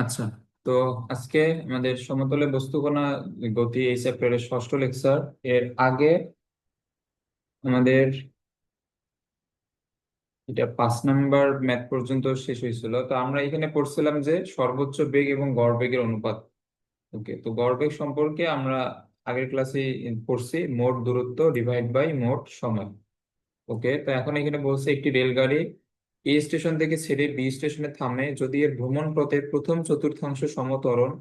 আচ্ছা, তো আজকে আমাদের সমতলে বস্তুকণা গতি এই চ্যাপ্টারের ষষ্ঠ লেকচার। এর আগে আমাদের এটা 5 নাম্বার ম্যাথ পর্যন্ত শেষ হয়েছিল। তো আমরা এখানে পড়ছিলাম যে সর্বোচ্চ বেগ এবং গড় বেগের অনুপাত। ওকে, তো গড় বেগ সম্পর্কে আমরা আগের ক্লাসে পড়ছি মোট দূরত্ব ডিভাইড বাই মোট সময়। ওকে, তো এখন এখানে বলছে একটি রেলগাড়ি এ স্টেশন থেকে ছেড়ে বি স্টেশনে থামে যদি এর ভ্রমণ পথের প্রথম চতুর্থাংশ সমত্বরণ,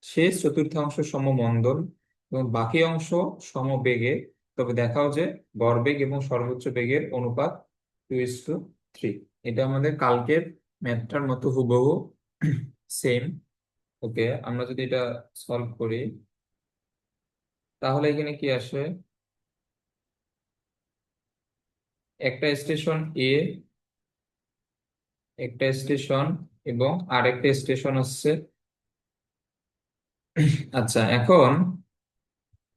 শেষ চতুর্থাংশ সমমন্দন এবং বাকি অংশ সমবেগে, তবে দেখাও যে গড়বেগ এবং সর্বোচ্চ বেগের অনুপাত 2:3। এটা আমাদের কালকের ম্যাথটার মতো হুবহু সেম। ওকে, আমরা যদি এটা সলভ করি তাহলে এখানে কি আসে, একটা স্টেশন এ, একটা স্টেশন এবং আরেকটা স্টেশন হচ্ছে। আচ্ছা, এখন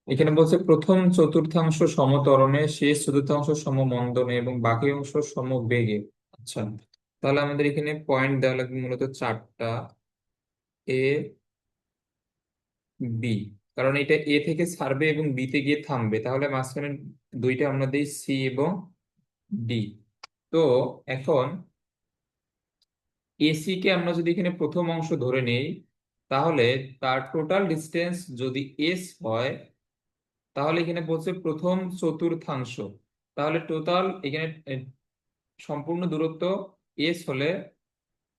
এখানে বলছে প্রথম চতুর্থাংশ সমত্বরণে, শেষ চতুর্থাংশ সমমন্দনে এবং বাকি অংশ সমবেগে। আচ্ছা, তাহলে আমাদের এখানে পয়েন্ট দেওয়া লাগবে মূলত চারটা, এ, বি। কারণ এটা এ থেকে ছাড়বে এবং বি তে গিয়ে থামবে, তাহলে মাঝখানে দুইটা আমরা দিই সি এবং ডি। তো এখন এসি কে আমরা যদি এখানে প্রথম অংশ ধরে নেই, তাহলে তার টোটাল ডিস্টেন্স যদি এস হয়, তাহলে এখানে বলছে প্রথম চতুর্থাংশ, তাহলে টোটাল এখানে সম্পূর্ণ দূরত্ব এস হলে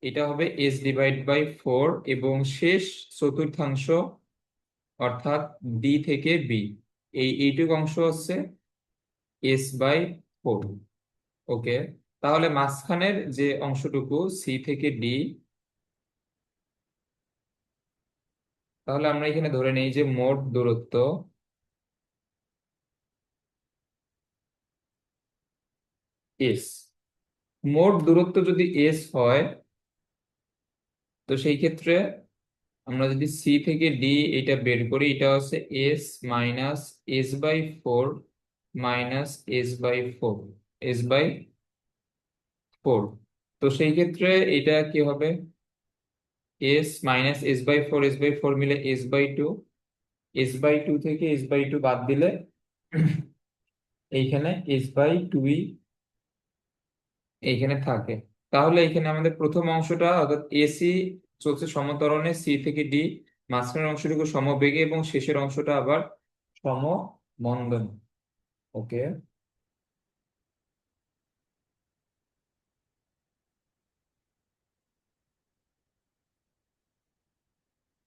এটা হবে এস ডিভাইড বাই 4, এবং শেষ চতুর্থাংশ অর্থাৎ ডি থেকে বি, এইটুকু অংশ হচ্ছে এস বাই 4। ওকে, তাহলে মাঝখানের যে অংশটুকু সি থেকে ডি, তাহলে আমরা এখানে ধরে নেই যে মোট দূরত্ব এস। মোট দূরত্ব যদি এস হয়, তো সেই ক্ষেত্রে আমরা যদি সি থেকে ডি এটা বের করি, এটা হচ্ছে S minus S by 4 minus S by 4। তো সেই ক্ষেত্রে এটা কি হবে, এস মাইনাস এস বাই 4 মিলে এস বাই 2, এস বাই 2 থেকে এস বাই 2 বাদ দিলে এইখানে এস বাই 2 এইখানে থাকে। তাহলে এখানে আমাদের প্রথম অংশটা অর্থাৎ এসি চলছে সমত্বরণে সি থেকে ডি, মাঝখানের অংশটুকু সমবেগে এবং শেষের অংশটা আবার সমমন্দন। ওকে,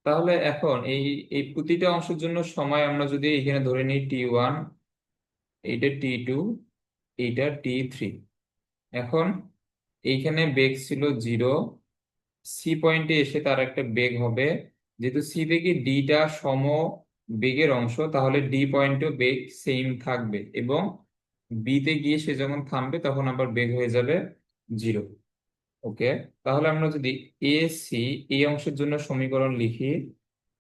তাহলে এখন এই এই প্রতিটা অংশের জন্য সময় আমরা যদি এখানে ধরে নিই T1, এইটা T2, এইটা T3। এখন এইখানে বেগ ছিল 0, সি পয়েন্টে এসে তার একটা বেগ হবে, যেহেতু সি থেকে ডিটা সম বেগের অংশ, তাহলে ডি পয়েন্টেও বেগ সেম থাকবে, এবং বি তে গিয়ে সে যখন থামবে তখন আবার বেগ হয়ে যাবে 0। ওকে, তাহলে আমরা যদি এসি এই অংশের জন্য সমীকরণ লিখি,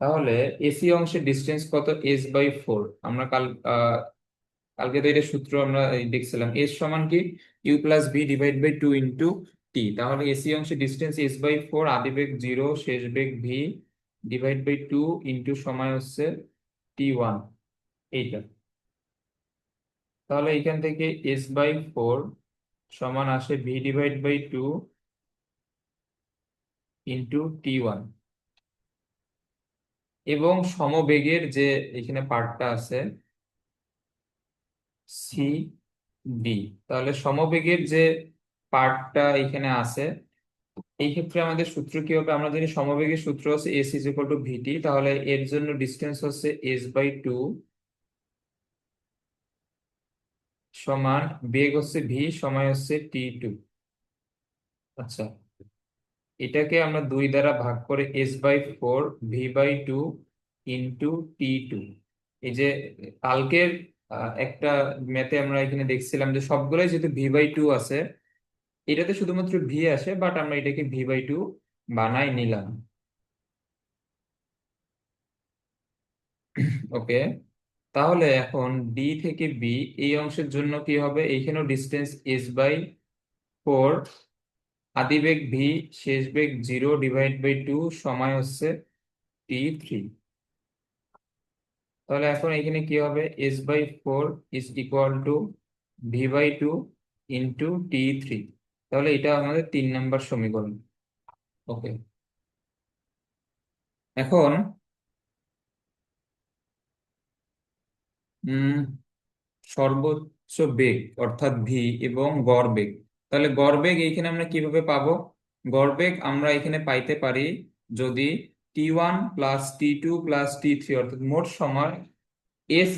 তাহলে এসি অংশের ডিস্টেন্স কত, এস বাই 4। আমরা কালকে তো এটা সূত্র আমরা দেখছিলাম, এস সমান কি U plus V divide by 2 টি। তাহলে এসি অংশের ডিস্টেন্স এস বাই 4, আদি বেগ 0, শেষ বেগ ভি ডিভাইড বাই 2 সময় হচ্ছে T1, এইটা। তাহলে এখান থেকে এস বাই 4 সমান আসে ভি ডিভাইড বাই 2 T1। এবং সমবেগের যে এখানে পার্টটা আছে সি ডি, তাহলে সমবেগের যে পার্টটা এখানে আছে, এই ক্ষেত্রে আমাদের সূত্র কি হবে, আমরা জানি সমবেগের সূত্র হচ্ছে এস ইজ ইকুয়াল টু ভিটি, তাহলে এর জন্য ডিস্টেন্স হচ্ছে এস বাই 2 সমান বেগ হচ্ছে ভি, সময় হচ্ছে T2। আচ্ছা, এটাকে আমরা 2 দ্বারা ভাগ করে S by 4 V by 2 T2। এই যে কালকের একটা ম্যাথে আমরা এখানে দেখছিলাম যে সবগুলোই যেহেতু ভি বাই 2 আছে, এটাতে শুধুমাত্র ভি আসে, বাট আমরা এটাকে ভি বাই 2 বানাই নিলাম। ওকে, তাহলে এখন ডি থেকে বি এই অংশের জন্য কি হবে, এইখানেও ডিস্টেন্স এস বাই 4 আদি বেগ ভি, শেষ বেগ 0/2, সময় হচ্ছে t3। তাহলে এখন এখানে কি হবে, s/4 is equal two v/2 into t3। তাহলে এটা আমাদের 3 নম্বর সমীকরণ। ওকে, এখন উম সর্বোচ্চ বেগ অর্থাৎ ভি এবং গড় বেগ। তাহলে গড় বেগ এইখানে আমরা কিভাবে পাবো? গড় বেগ আমরা এখানে পাইতে পারি যদি t1 + t2 + t3 অর্থাৎ মোট সময় s/,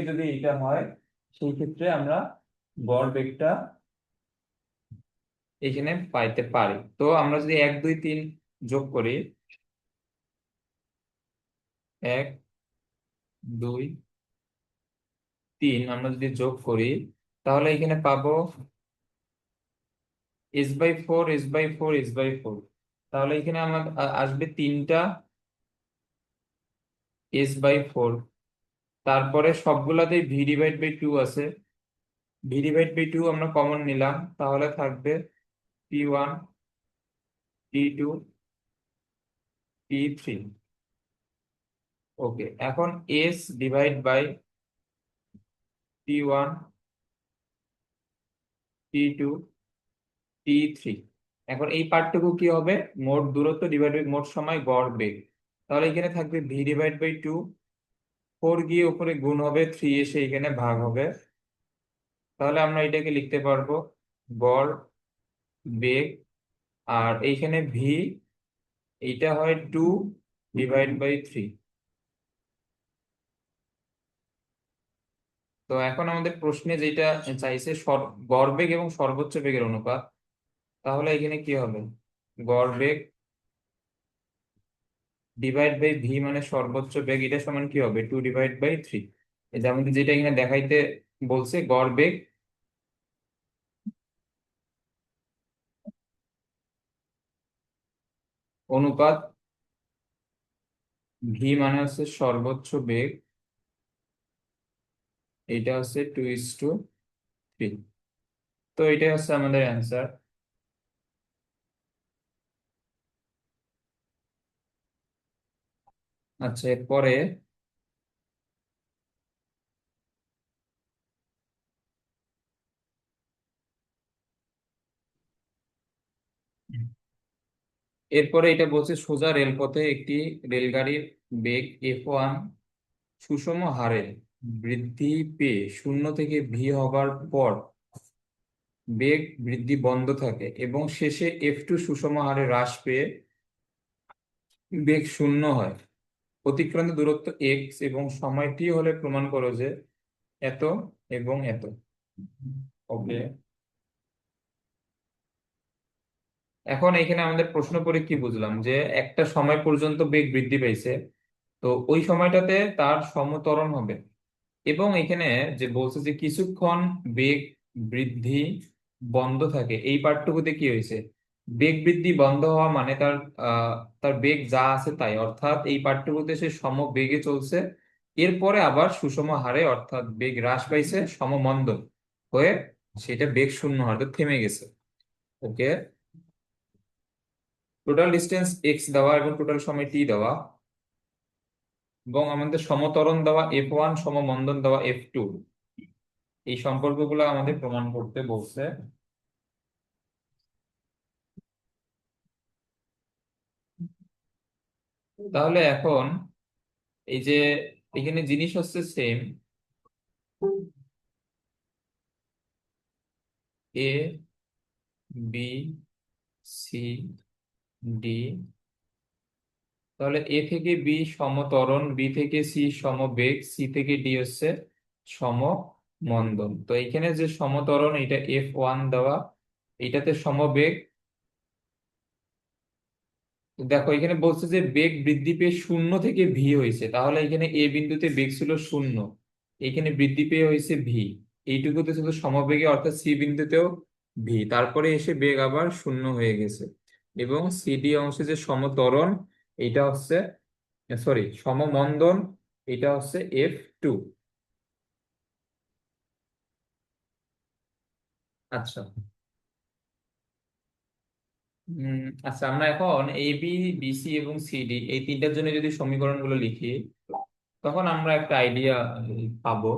যদি এটা হয়, সেই ক্ষেত্রে আমরা গড় বেগটা এখানে পাইতে পারি। তো আমরা যদি 1 2 3 যোগ করি, 1 2 3 আমরা যদি যোগ করি, তাহলে এখানে পাবো s/4 s/4 s/4। তাহলে এখানে আমার আসবে 3টা s/4। তারপরে সবগুলাতেই v/2 আছে, v/2 আমরা কমন নিলাম, তাহলে থাকবে t1 t2 t3। ওকে, এখন s/t1 t2 t3। এখন এই পার্টটুকু কি হবে, মোট দূরত্ব ডিভাইড বাই মোট সময় গড় বেগ। তাহলে এখানে থাকবে v/2, 4 গিয়ে উপরে গুণ হবে, 3 এসে এখানে ভাগ হবে। তাহলে আমরা এটাকে লিখতে পারবো গড় বেগ। আর এইখানে ভি, এইটা হয় 2/3। তো এখন আমাদের প্রশ্নে যেটা চাইছে গড় বেগ এবং সর্বোচ্চ বেগের অনুপাত। তাহলে এখানে কি হবে, গড় বেগ ডিভাইড বাই ভি মানে সর্বোচ্চ বেগ, এটা সমান কি হবে, 2/3। যেমন যেটা এখানে দেখাইতে বলছে, গড় বেগ অনুপাত ভি মানে হচ্ছে সর্বোচ্চ বেগ, এটা হচ্ছে 2:3। তো এটাই হচ্ছে আমাদের অ্যান্সার। আচ্ছা, এরপরে এরপরে এটা বলছে সোজা রেলপথে একটি রেলগাড়ির বেগ f1 সুষম হারে বৃদ্ধি পেয়ে 0 থেকে v হবার পর বেগ বৃদ্ধি বন্ধ থাকে এবং শেষে f2 সুষম হারে হ্রাস পেয়ে বেগ 0 হয়। অতিক্রান্ত দূরত্ব x এবং সময় t হলে প্রমাণ করো যে এত এবং এত। ওকে, এখন এখানে আমাদের প্রশ্ন করে কি বুঝলাম, যে একটা সময় পর্যন্ত বেগ বৃদ্ধি পাইছে, তো ওই সময়টাতে তার সমত্বরণ হবে। এবং এখানে যে বলছে যে কিছুক্ষণ বেগ বৃদ্ধি বন্ধ থাকে, এই পার্টটুকুতে কি হয়েছে, বেগ বৃদ্ধি বন্ধ হওয়া মানে তার তার বেগ যা আছে তাই, অর্থাৎ এই পার্টটুকুতে সে সম বেগে চলছে, এরপরে আবার সুষম হারে অর্থাৎ বেগ হ্রাস পাইছে সমমন্দন হয়ে, সেটা বেগ 0 হারে থেমে গেছে। ওকে, টোটাল ডিস্টেন্স এক্স দেওয়া এবং টোটাল সময় টি দেওয়া, এবং আমাদের সমত্বরণ দেওয়া f1 সমমন্দন দেওয়া f2, এই সম্পর্কগুলো আমাদের প্রমাণ করতে বলছে। তাহলে এখন এই যে এখানে জিনিস হচ্ছে same, A B C D. তাহলে এ থেকে বি সমত্বরণ, বি থেকে সি সমবেগ, সি থেকে ডি হচ্ছে সমমন্দন। তো এখানে যে সমত্বরণ এটা f1 দেওয়া, এটাতে সমবেগ, দেখো এখানে বলছে যে বেগ বৃদ্ধি পেয়ে 0 থেকে v হয়েছে, তাহলে এখানে এ বিন্দুতে বেগ ছিল 0, এখানে বৃদ্ধি পেয়ে হয়েছে ভি, এইটুকুতে ছিল সমবেগে অর্থাৎ সি বিন্দুতেও ভি, তারপরে এসে বেগ আবার 0 হয়ে গেছে। এবং সিডি অংশে যে সমত্বরণ, এটা হচ্ছে, সরি সমমন্দন, এটা হচ্ছে f2। আচ্ছা, আচ্ছা, আমরা এখন এ বি, বিসি এবং সিডি এই তিনটার জন্য যদি সমীকরণগুলো লিখি, তখন আমরা একটা আইডিয়া পাবো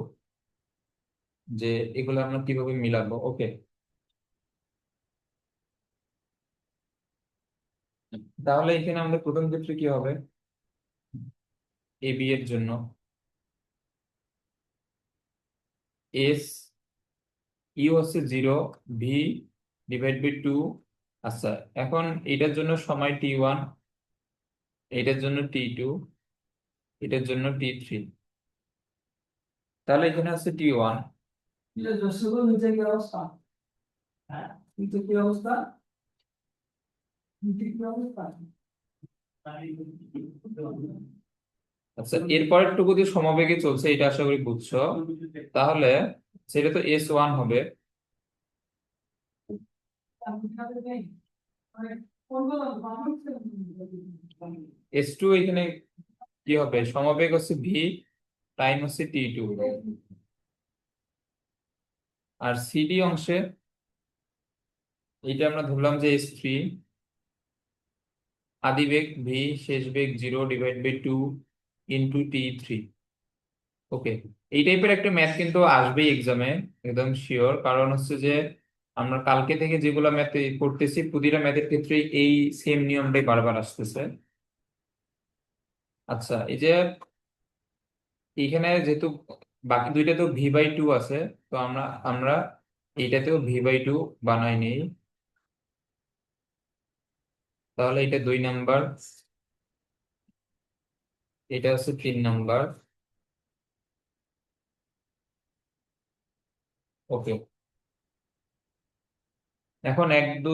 যে এগুলো আমরা কিভাবে মিলাবো। ওকে, তাহলে এখানে আমাদের প্রথম ক্ষেত্রে কি হবে? এ বি এর জন্য এস ইউ হচ্ছে 0, ভি ডিভাইড বাই 2। আচ্ছা, এখন এটার জন্য সময় T1, এটার জন্য T2, এটার জন্য T3। তাহলে এখানে হচ্ছে T1। নিচে কি অবস্থা? হ্যাঁ, নিচে কি অবস্থা? নিচে কি অবস্থা? আচ্ছা, এরপরের টুকু যে সমবেগে চলছে এটা আশা করি বুঝছো। তাহলে সেটা তো S1 হবে। S2 এখানে কি হবে? সমবেগ হচ্ছে ভি, টাইম হচ্ছে T2। আর সিডি অংশে এটা আমরা ধরলাম যে S3, আদি বেগ ভি, শেষ বেগ 0 ডিভাইড বাই 2 ইন্টু T3। ওকে, এই টাইপের একটা ম্যাথ কিন্তু আসবেই এক্সামে, একদম শিওর। কারণ হচ্ছে যে আমরা কালকে থেকে যেগুলো ম্যাথ করতেছি প্রতিটা ম্যাথের ক্ষেত্রে এই সেম নিয়মটাই বারবার আসতেছে। আচ্ছা, এই যে এখানে যেহেতু বাকি দুইটা তো V/2 আছে, তো আমরা আমরা এইটাতেও V/2 বানাই নেই। তাহলে এটা 2 নাম্বার, এটা হচ্ছে 3 নাম্বার। ওকে, এখন 1 2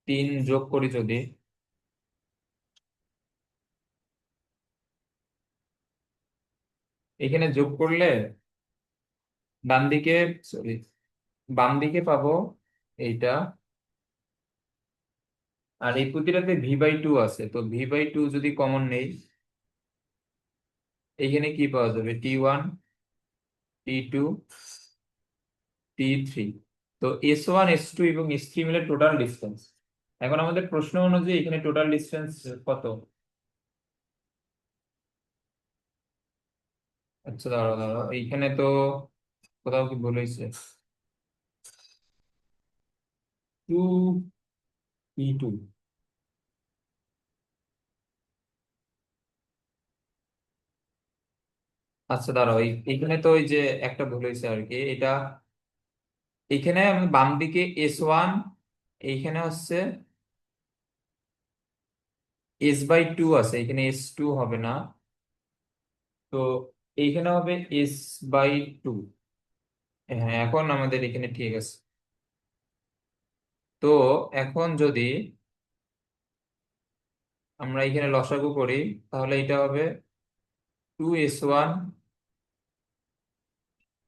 3 যোগ করি যদি, এখানে যোগ করলে ডান দিকে, সরি, বাম দিকে পাবো এইটা। আর এই প্রতিটাতে V/2 আছে, তো V/2 যদি কমন নেই, এখানে কি পাওয়া যাবে? T1, T2, T3। তো S1 S2 এবং S3 মিলে টোটাল ডিস্টেন্স। এখন আমাদের প্রশ্ন অনুযায়ী এখানে টোটাল ডিস্টেন্স কত? আচ্ছা, দাঁড়াও দাঁড়াও, এইখানে তো কোথাও কি ভুল হয়েছে। 2T2। আচ্ছা, দাঁড়াও, এইখানে তো ওই যে একটা ভুল হয়েছে আর কি। এটা এখানে আমি বাম দিকে S1, এইখানে হচ্ছে S/2 আছে, এখানে S2 হবে না। তো এইখানে হবে S/2। হ্যাঁ, এখন আমাদের এখানে ঠিক আছে। তো এখন যদি আমরা এখানে লসাগু করি, তাহলে এটা হবে 2S1।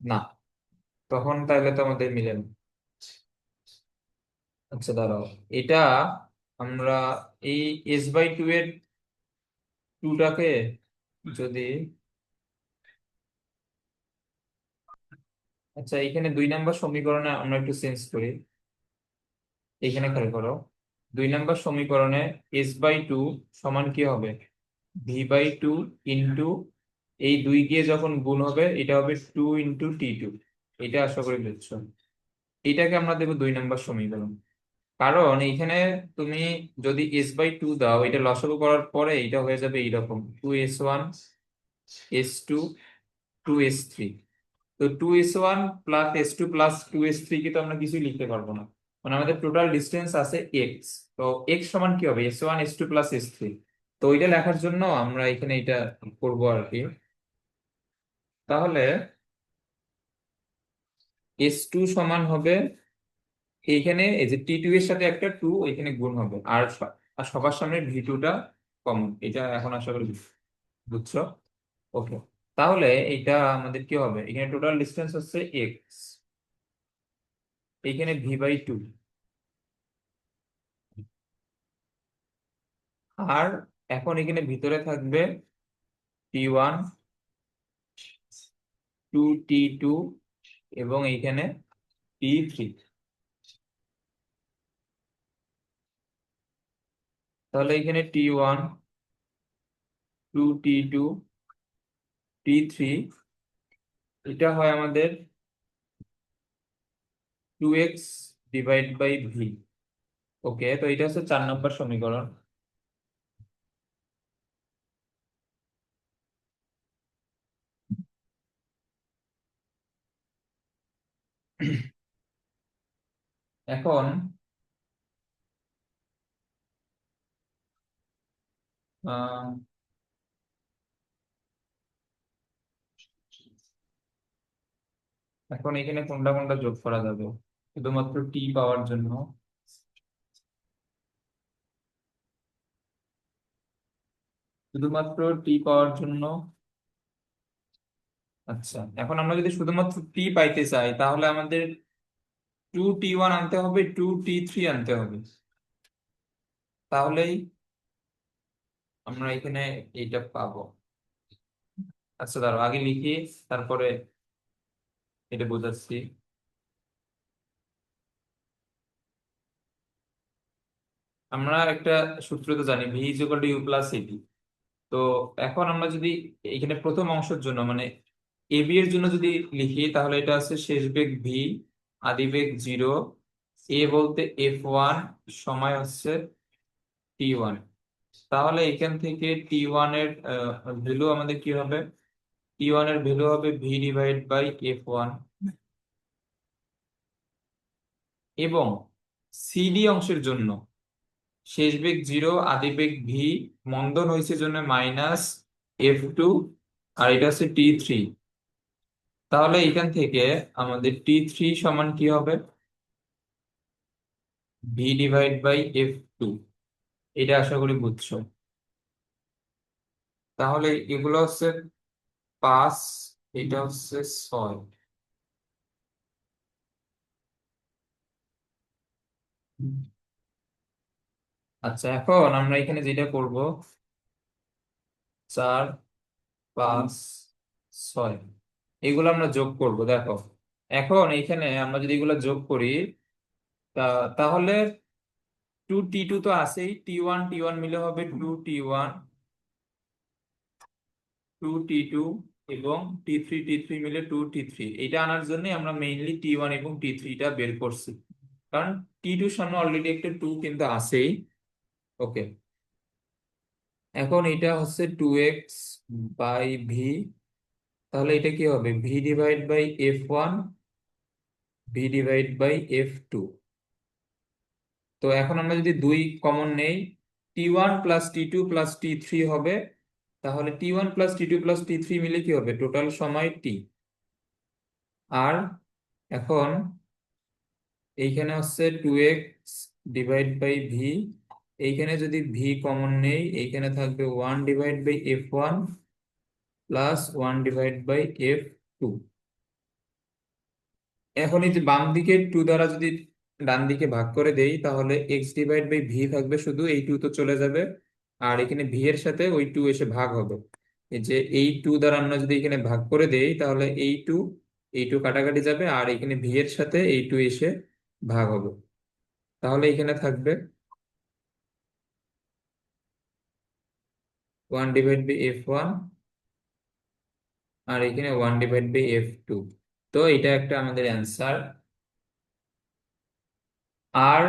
না, তখন তাহলে তো আমাদের মিলে না। আচ্ছা, দাঁড়াও, এটা আমরা এই S/2 এর টুটাকে যদি, আচ্ছা, এখানে 2 নাম্বার সমীকরণে আমরা একটু চেঞ্জ করি। এখানে খেয়াল করো, 2 নাম্বার সমীকরণে S/2 সমান কি হবে? V/2 ইন্টু এই 2 গিয়ে যখন গুণ হবে এটা হবে 2 ইন্টু T2। এটা আশা করি বুঝছো। এটাকে আমরা দেবো 2 নাম্বার সমীকরণ। কারণ এইখানে তুমি যদি S/2 দাও, এটা লসাগু করার পরে এটা হয়ে যাবে এইরকম 2S1, S2, 2S3। তো 2S1 plus S2 plus 2S3 কে তো আমরা কিছুই লিখতে পারবো না। মানে আমাদের টোটাল ডিস্টেন্স আছে এক্স। তো এক্স সমান কি হবে? S1 S2 plus S3। তো ওইটা লেখার জন্য আমরা এখানে এটা করবো আর কি। তাহলে S2 সমান হবে, এইখানে এই যে T2 এর সাথে একটা 2 এখানে গুণ হবে, আর আর সবার সামনে V2টা কমন। এটা এখন আশা করি বুঝছো। ওকে, তাহলে এটা আমাদের কি হবে? এখানে টোটাল ডিস্টেন্স হচ্ছে এক্স, এখানে V/2। আর এখন এখানে ভিতরে থাকবে T1, 2T2 এবং এইখানে T3। তাহলে এখানে T1, 2T2, T3, এটা হয় আমাদের 2x ডিভাইড বাই ভি। ওকে, তো এটা হচ্ছে 4 নম্বর সমীকরণ। এখন আহ, এখন এখানে কোনটা কোনটা যোগ করা যাবে শুধুমাত্র টি পাওয়ার জন্য? শুধুমাত্র টি পাওয়ার জন্য। আচ্ছা, এখন আমরা যদি শুধুমাত্র টি পাইতে চাই তাহলে আমাদের 2T1 আনতে হবে, 2T3 আনতে হবে। তাহলেই আমরা এখানে এইটা পাবো। আচ্ছা, দাঁড়াও আগে লিখি, তারপরে এটা বোঝাচ্ছি। আমরা একটা সূত্র তো জানি, V is equal to U plus AB. তো এখন আমরা যদি এখানে প্রথম অংশের জন্য মানে এবি এর জন্য যদি লিখি, তাহলে এটা আছে শেষ বেগ ভি, আদি বেগ 0, এ বলতে F1, সময় হচ্ছে T1। তাহলে এখান থেকে T1 এর ভ্যালু আমাদের কি হবে? T1 এর ভ্যালু হবে ভি ডিভাইড বাই F1। এবং সিডি অংশের জন্য শেষ বেগ 0, আদি বেগ ভি, মন্দন হয়েছে জন্য -F2, আর এটা হচ্ছে T3। তাহলে এখান থেকে আমাদের T3 সমান কি হবে? V divide by F2। এটা আশা করি বুঝছো। তাহলে এগুলো হচ্ছে 5, এটা হচ্ছে 6। আচ্ছা, এখন আমরা এখানে যেটা করব, 4, 5, 6, এগুলো আমরা যোগ করব। দেখো, এখন এইখানে আমরা যদি এগুলো যোগ করি, তাহলে 2T2 তো আছেই, T1 মিলে হবে 2T1, 2T2, এবং T3 মিলে 2T3। এটা আনার জন্য আমরা মেইনলি T1 এবং T3টা বের করছি, কারণ T2 সামনে অলরেডি একটা 2 কিন্তু আছেই। ওকে, এখন এটা হচ্ছে 2x বাই ভি। তাহলে এটা কি হবে? V divide by F1, V divide by F2। তো এখন আমরা যদি 2 কমন নেই, T1 plus T2 plus T3 হবে। তাহলে T1 plus T2 plus T3 মিলে কি হবে? টোটাল সময় টি। আর এখন এইখানে হচ্ছে 2x ডিভাইড বাই ভি। এইখানে যদি ভি কমন নেই, এইখানে থাকবে 1/F1 প্লাস 1/F2। এখন এই যে বাম দিকে 2 দ্বারা যদি ডান দিকে ভাগ করে দেই, তাহলে এক্স ডিভাইড বাই ভি থাকবে, শুধু এই 2 তো চলে যাবে। আর এখানে ভি এর সাথে ওই 2 এসে ভাগ হবে। এই যে এই 2 দ্বারা আমরা যদি এখানে ভাগ করে দেই, তাহলে এই টু কাটাকাটি যাবে, আর এখানে ভি এর সাথে এই 2 এসে ভাগ হবে। তাহলে এখানে থাকবে 1/F1, আর এখানে 1/F2। তো এটা একটা আমাদের অ্যান্সার। আর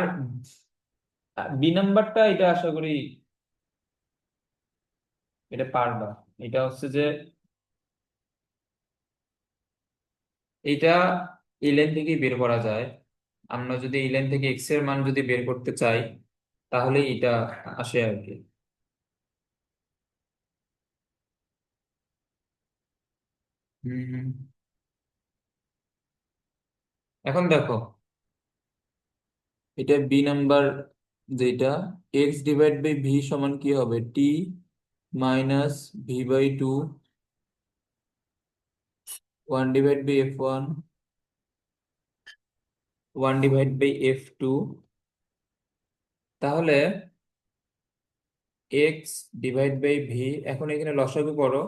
বি নাম্বারটা এটা আশা করি এটা পারবা। এটা হচ্ছে যে এটা এই লাইন থেকেই বের করা যায়। আমরা যদি এই লাইন থেকে এক্স এর মান যদি বের করতে চাই, তাহলে এটা আসে আর কি। হুম। এখন দেখো, এটা বি নাম্বার যেটা, এক্স ডিভাইড বাই ভি সমান কি হবে? টি মাইনাস ভি/2, 1/F1, 1/F2। তাহলে এক্স ডিভাইড বাই ভি, এখন এখানে লসাগু করো।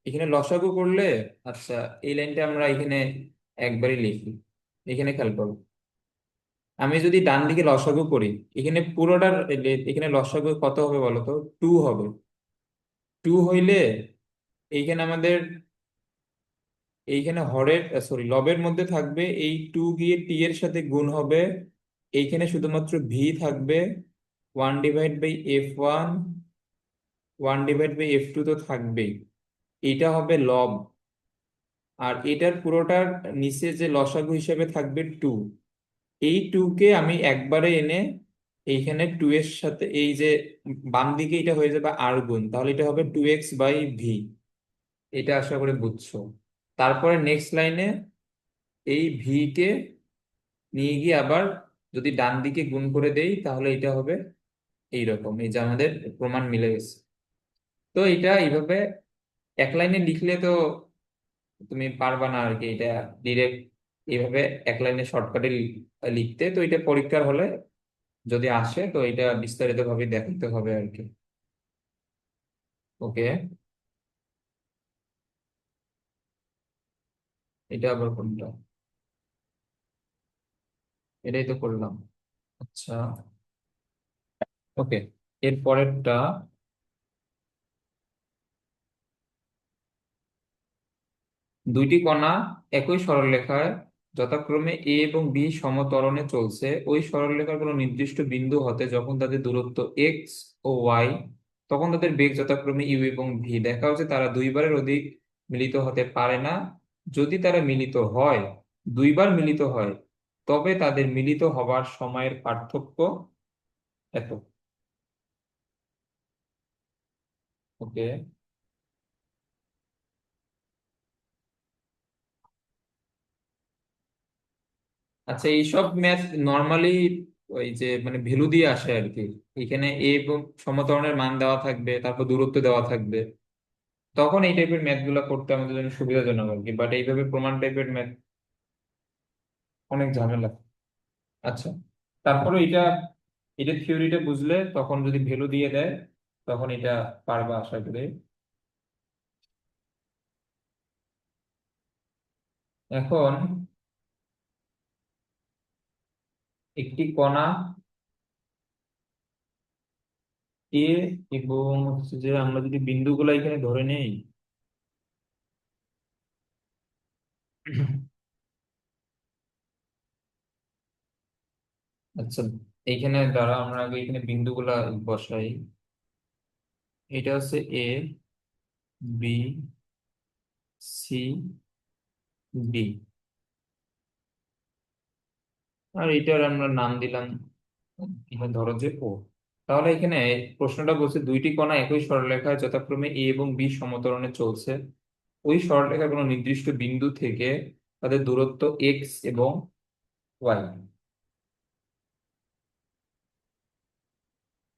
এখানে লসাগু করলে, আচ্ছা, এই লাইনটা আমরা এখানে একবারই লিখি, এখানে খেয়াল করো। আমি যদি ডান দিকে লসাগু করি, এখানে পুরোটার এখানে লসাগু কত হবে বলো তো? 2 হবে। 2 হইলে এইখানে আমাদের এইখানে হরের সরি লবের মধ্যে থাকবে এই 2 গিয়ে টি এর সাথে গুণ হবে। এইখানে শুধুমাত্র ভি থাকবে, 1/f1, 1/f2 তো থাকবেই। এটা হবে লব। আর এটার পুরোটার নিচে যে লসাগু হিসেবে থাকবে 2। এই 2 কে আমি একবারে এনে এইখানে 2 এর সাথে এই যে বাম দিকে এটা হয়ে যাবে আর গুণ, তাহলে এটা হবে 2x/v। এটা আশা করি বুঝছো। তারপরে নেক্সট লাইনে এই ভি কে নিয়ে গিয়ে আবার যদি ডান দিকে গুণ করে দেই তাহলে এটা হবে এইরকম, এই যে আমাদের প্রমাণ মিলে গেছে। তো এটা এইভাবে এক লাইনে লিখলে তো তুমি পারবা না আর কি, এটা ডিরেক্ট এইভাবে এক লাইনে শর্টকাটে লিখতে। তো এটা পরীক্ষার হলে যদি আসে তো এটা বিস্তারিত ভাবে দেখাতে হবে আর কি। ওকে, এটা আবার কোনটা? এটাই তো করলাম। আচ্ছা, ওকে, এর পরেরটা। দুইটি কণা একই সরলরেখায় যথাক্রমে এ এবং বি সমত্বরণে চলছে ওই সরলরেখার কোনো নির্দিষ্ট বিন্দু হতে যখন তাদের দূরত্ব এক্স ও ওয়াই, তখন তাদের বেগ যথাক্রমে ইউ এবং ভি। দেখা হচ্ছে তারা দুইবারের অধিক মিলিত হতে পারে না। যদি তারা মিলিত হয়, দুইবার মিলিত হয়, তবে তাদের মিলিত হবার সময়ের পার্থক্য এত। ওকে, আচ্ছা, এইসব ম্যাথ নর্মালি ওই যে মানে ভ্যালু দিয়ে আসে আর কি। এখানে এ এবং সমতরণের মান দেওয়া থাকবে, তারপর দূরত্ব দেওয়া থাকবে, তখন এই টাইপের ম্যাথ গুলা করতে আমাদের জন্য সুবিধাজনক আর কি। বাট এইভাবে প্রমাণ টাইপের ম্যাথ অনেক ঝামেলা। আচ্ছা, তারপরে এটা এটা থিওরিটা বুঝলে তখন যদি ভ্যালু দিয়ে দেয় তখন এটা পারবা আশা করি। এখন একটি কণা এ এবং হচ্ছে যে আমরা যদি বিন্দুগুলো এখানে ধরে নেই, আচ্ছা, এইখানে দ্বারা আমরা আগে এখানে বিন্দুগুলা বসাই। এটা হচ্ছে এ, বি, সি, ডি। আর এটার আমরা নাম দিলাম এখানে ধরো যে ও। তাহলে এখানে প্রশ্নটা বলছে দুইটি কণা একই সরলরেখায় যথাক্রমে এ এবং বি সমতরণে চলছে ওই সরলরেখার কোনো নির্দিষ্ট বিন্দু থেকে তাদের দূরত্ব এক্স এবং ওয়াই।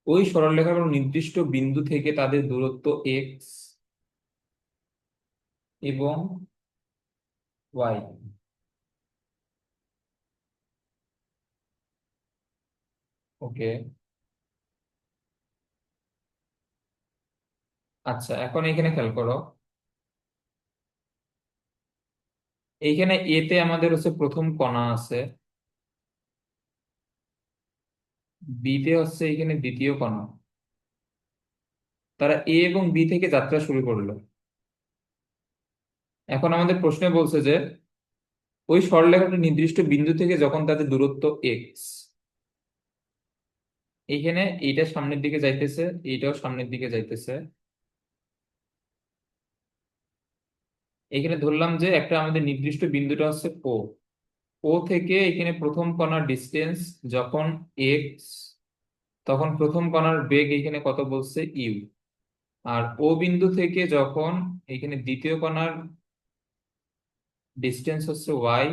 ওই সরলরেখার কোনো নির্দিষ্ট বিন্দু থেকে তাদের দূরত্ব এক্স এবং ওয়াই। ওকে, আচ্ছা, এখন এখানে খেয়াল করো। এইখানে এতে আমাদের হচ্ছে প্রথম কণা আছে, বি তে হচ্ছে এখানে দ্বিতীয় কণা। তারা এ এবং বি থেকে যাত্রা শুরু করলো। এখন আমাদের প্রশ্নে বলছে যে ওই সরলরেখাটি নির্দিষ্ট বিন্দু থেকে যখন তাদের দূরত্ব এক্স, এইখানে এইটা সামনের দিকে যাইতেছে, এইটাও সামনের দিকে যাইতেছে। এখানে ধরলাম যে একটা আমাদের নির্দিষ্ট বিন্দুটা হচ্ছে ও। ও থেকে এখানে প্রথম কণার ডিস্টেন্স যখন এক্স, তখন প্রথম কণার বেগ এখানে কত বলছে? ইউ। আর ও বিন্দু থেকে যখন এখানে দ্বিতীয় কণার ডিস্টেন্স হচ্ছে ওয়াই,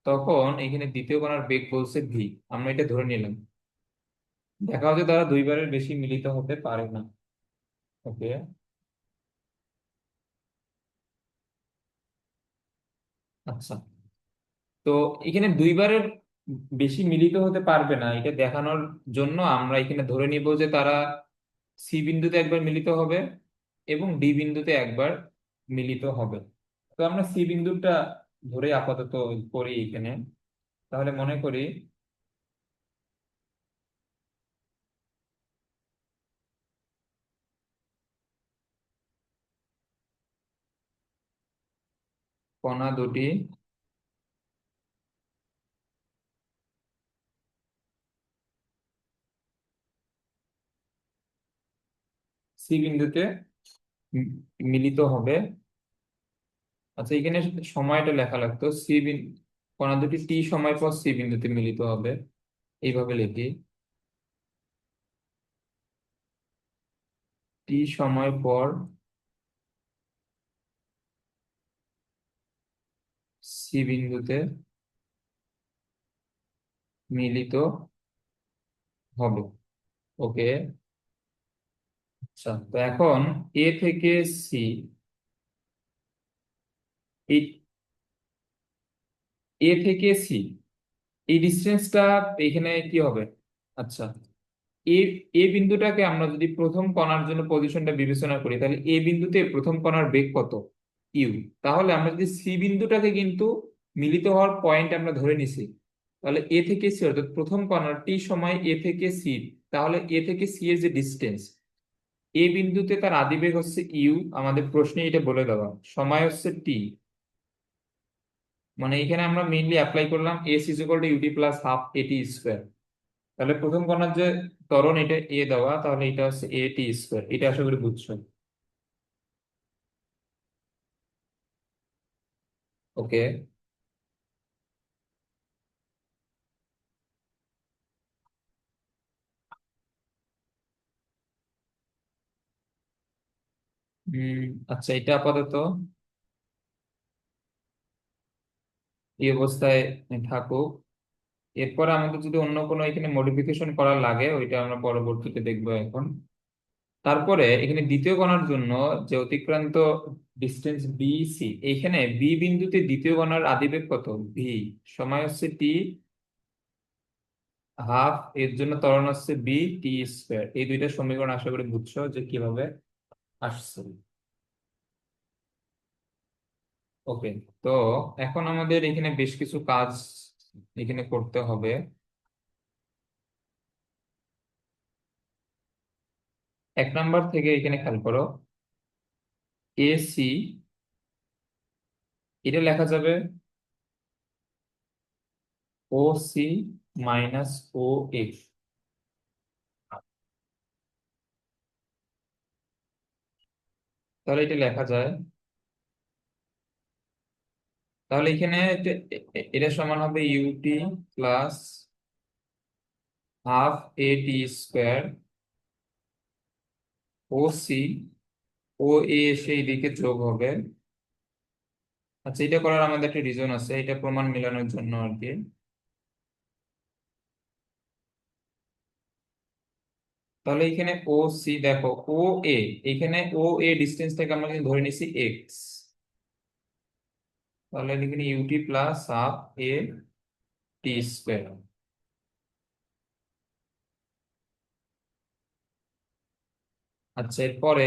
তখন এখানে দ্বিতীয় কণার বেগ বলছে ভি। আমরা এটা ধরে নিলাম। দেখা হচ্ছে তারা দুইবারের বেশি মিলিত হতে পারে না। ওকে, আচ্ছা, তো এখানে দুইবারের বেশি মিলিত হতে পারবে না এটা দেখানোর জন্য আমরা এখানে ধরে নিব যে তারা সি বিন্দুতে একবার মিলিত হবে এবং ডি বিন্দুতে একবার মিলিত হবে। তো আমরা সি বিন্দুটা ধরে আপাতত করি এখানে। তাহলে মনে করি কণা দুটি সি বিন্দুতে মি- মিলিত হবে। আচ্ছা, এখানে সময়টা লেখা লাগতো, কণা দুটি টি সময় পর সি বিন্দুতে মিলিত হবে, এইভাবে লিখি। টি সময় পর সি বিন্দুতে মিলিত হবে। ওকে। আচ্ছা, তো এখন এ থেকে সি, এই এ থেকে সি এই ডিস্টেন্সটা এখানে কি হবে? আচ্ছা, এ এ বিন্দুটাকে আমরা যদি প্রথম কণার জন্য পজিশনটা বিবেচনা করি, তাহলে এ বিন্দুতে প্রথম কণার বেগ কত? ইউ। তাহলে আমরা যদি সি বিন্দুটাকে কিন্তু মিলিত হওয়ার পয়েন্ট আমরা ধরে নিছি, তাহলে এ থেকে সি অর্থাৎ প্রথম কণার টি সময় এ থেকে সি, তাহলে এ থেকে সি এর যে ডিস্টেন্স, এ বিন্দুতে তার আদিবেগ হচ্ছে ইউ, আমাদের প্রশ্নে এটা বলে দেওয়া, সময় হচ্ছে টি। মানে এখানে আমরা মেইনলি অ্যাপ্লাই করলাম S is equal to UT plus half AT square. তাহলে প্রথম কণার যে ত্বরণ, এটা এ দেওয়া, তাহলে এটা হচ্ছে এ টি স্কোয়ার। এটা আশা করি বুঝছো। ওকে। আচ্ছা, এটা আপাতত এই অবস্থায় থাকুক। এরপরে আমাদের যদি অন্য কোনো এখানে মডিফিকেশন করা লাগে, ওইটা আমরা পরবর্তীতে দেখবো এখন। তারপরে এখানে দ্বিতীয় কণার জন্য যে অতিক্রান্ত ডিস্টেন্স বি সি, এইখানে বি বিন্দুতে দ্বিতীয় কণার আদিবেগ কত? ভি। সময় হচ্ছে টি হাফ, এর জন্য ত্বরণ হচ্ছে বি টি স্কোয়ার। এই দুইটা সমীকরণ আশা করি বুঝছো যে কিভাবে আসছে। ওকে। তো এখন আমাদের এখানে বেশ কিছু কাজ এখানে করতে হবে। এক নাম্বার থেকে এখানে খেয়াল করো, এ সি, এটা লেখা যাবে ও সি মাইনাস ও এফ। তাহলে এটা লেখা যায়, তাহলে এখানে এটা সমান হবে UT plus half A T square O C, ও এ এসে এইদিকে যোগ হবে। আচ্ছা, এটা করার আমাদের একটা রিজন আছে, এটা প্রমাণ মেলানোর জন্য আর কি। তাহলে এখানে ও সি দেখো, ও এ, এখানে ও এ ডিস্টেন্স থেকে আমরা কিন্তু ধরে নিছি এক্স, তাহলে এখানে UT plus half A T square. আচ্ছা, এরপরে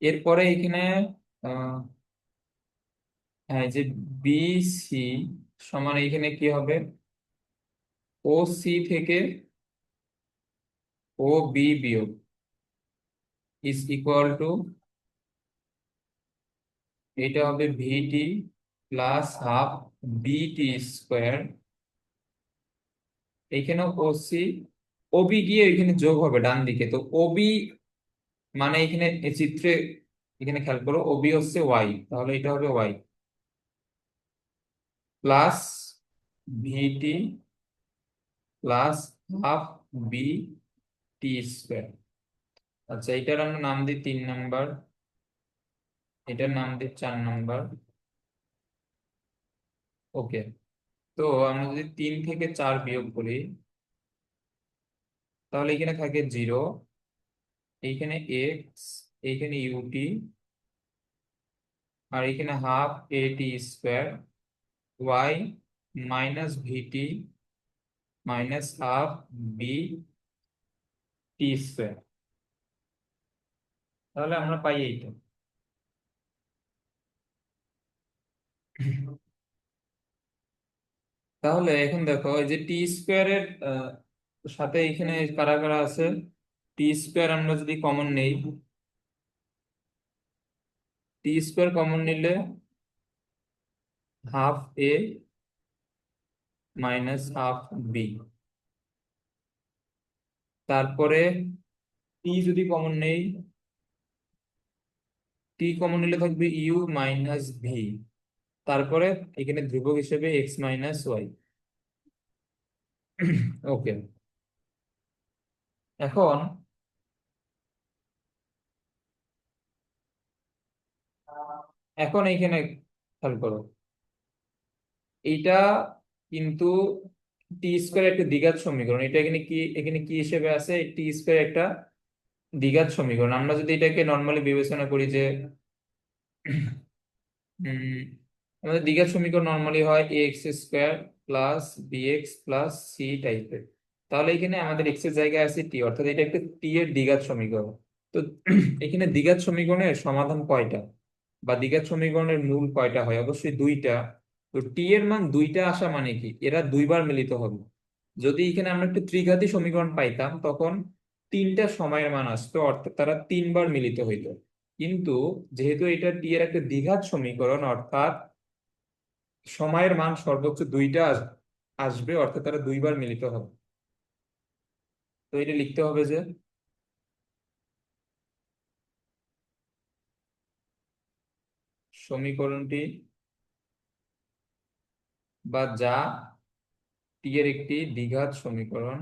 এরপরে এখানে আহ, হ্যাঁ, এই যে বি সি সমান এখানে কি হবে? ও সি থেকে ও বি বিয়োগ ইজ ইকুয়াল টু, এটা হবে ভিটি প্লাস হাফ বিটি স্কোয়ার। এইখানে ও সি, ওবি গিয়ে এখানে যোগ হবে ডান দিকে, তো ওবি মানে এখানে এই চিত্রে এখানে খেয়াল করো, ওবি হচ্ছে ওয়াই, তাহলে এটা হবে Y plus VT plus half B T square. আচ্ছা, এটার আমরা নাম দিই 3 নাম্বার, এটার নাম দিই 4 নাম্বার। ওকে। তো আমরা যদি 3 থেকে 4 বিয়োগ করি, তাহলে এখানে থাকে 0, এইখানে এক্স, এইখানে ইউটি, আর এখানে half A T square Y minus VT minus half B T square. তাহলে আমরা পাই এইটা। তাহলে এখন দেখো, এই যে টি স্কোয়ারের সাথে এখানে কারা কারা আছে, টি স্কোয়ার আমরা যদি কমন নেই, টি স্কোয়ার কমন নিলে হাফ এ মাইনাস হাফ বি। তারপরে টি যদি কমন নেই, টি কমন নিলে থাকবে ইউ মাইনাস ভি। তারপরে এখানে ধ্রুবক হিসেবে এক্স মাইনাস ওয়াই। ওকে, এখন এখন এইখানে খেয়াল করো, এইটা কিন্তু টি স্কোয়ার একটা দ্বিঘাত সমীকরণ। এটা এখানে কি হিসেবে আছে, টি স্কোয়ার একটা দ্বিঘাত সমীকরণ। আমরা যদি এটাকে নর্মালি বিবেচনা করি যে উম, আমাদের দ্বিঘাত সমীকরণ নর্মালি হয় A X square plus B X plus C টাইপের। তাহলে এখানে আমাদের এক্স এর জায়গায় আছে টি, অর্থাৎ এটা একটা টি এর দ্বিঘাত সমীকরণ। তো এখানে দ্বিঘাত সমীকরণের সমাধান কয়টা, বা দ্বিঘাত সমীকরণের মূল কয়টা হয়? অবশ্যই দুইটা। তো টি এর মান দুইটা আসা মানে কি, এরা দুইবার মিলিত হবে। যদি এখানে আমরা একটা ত্রিঘাতী সমীকরণ পাইতাম, তখন তিনটা সময়ের মান আসতো, অর্থাৎ তারা তিনবার মিলিত হইতো। কিন্তু যেহেতু এটা টি এর একটা দ্বিঘাত সমীকরণ, অর্থাৎ সময়ের মান সর্বোচ্চ দুইটা আসবে, অর্থাৎ তারা দুইবার মিলিত হবে। তো এটা লিখতে হবে যে সমীকরণটি, বা যা টি এর একটি দ্বিঘাত সমীকরণ,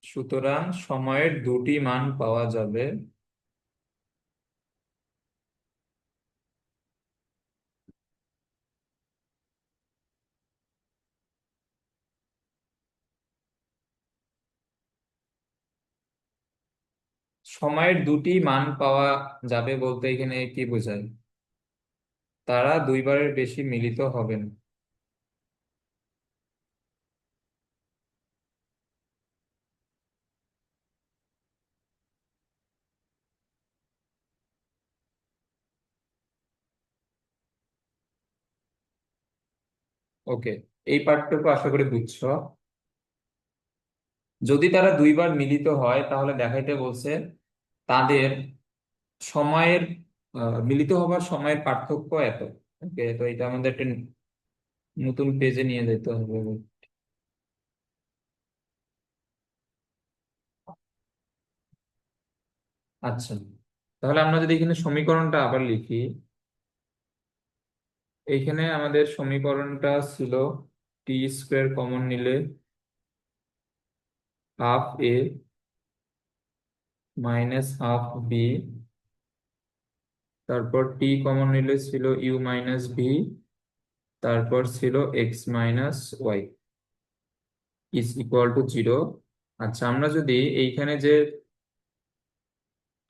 সুতরাং সময়ের দুটি মান পাওয়া যাবে। সময়ের দুটি মান পাওয়া যাবে বলতে এখানে কি বোঝায়? তারা দুইবারের বেশি মিলিত হবেন। ওকে, এই পার্টটুকু আশা করি বুঝছো। যদি তারা দুইবার মিলিত হয়, তাহলে দেখাইতে বলছে তাদের সময়ের মিলিত হবার সময়ের পার্থক্য এত। ওকে, তো এটা আমাদের একটা নতুন পেজে নিয়ে যেতে হবে। আচ্ছা, তাহলে আমরা যদি এখানে সমীকরণটা আবার লিখি, এইখানে আমাদের সমীকরণটা ছিল টি স্কোয়ার কমন নিলে হাফ এ মাইনাস হাফ বি, তারপর টি কমন নিলে ছিল ইউ মাইনাস ভি, তারপর ছিল X minus Y is equal to zero. আচ্ছা, আমরা যদি এইখানে যে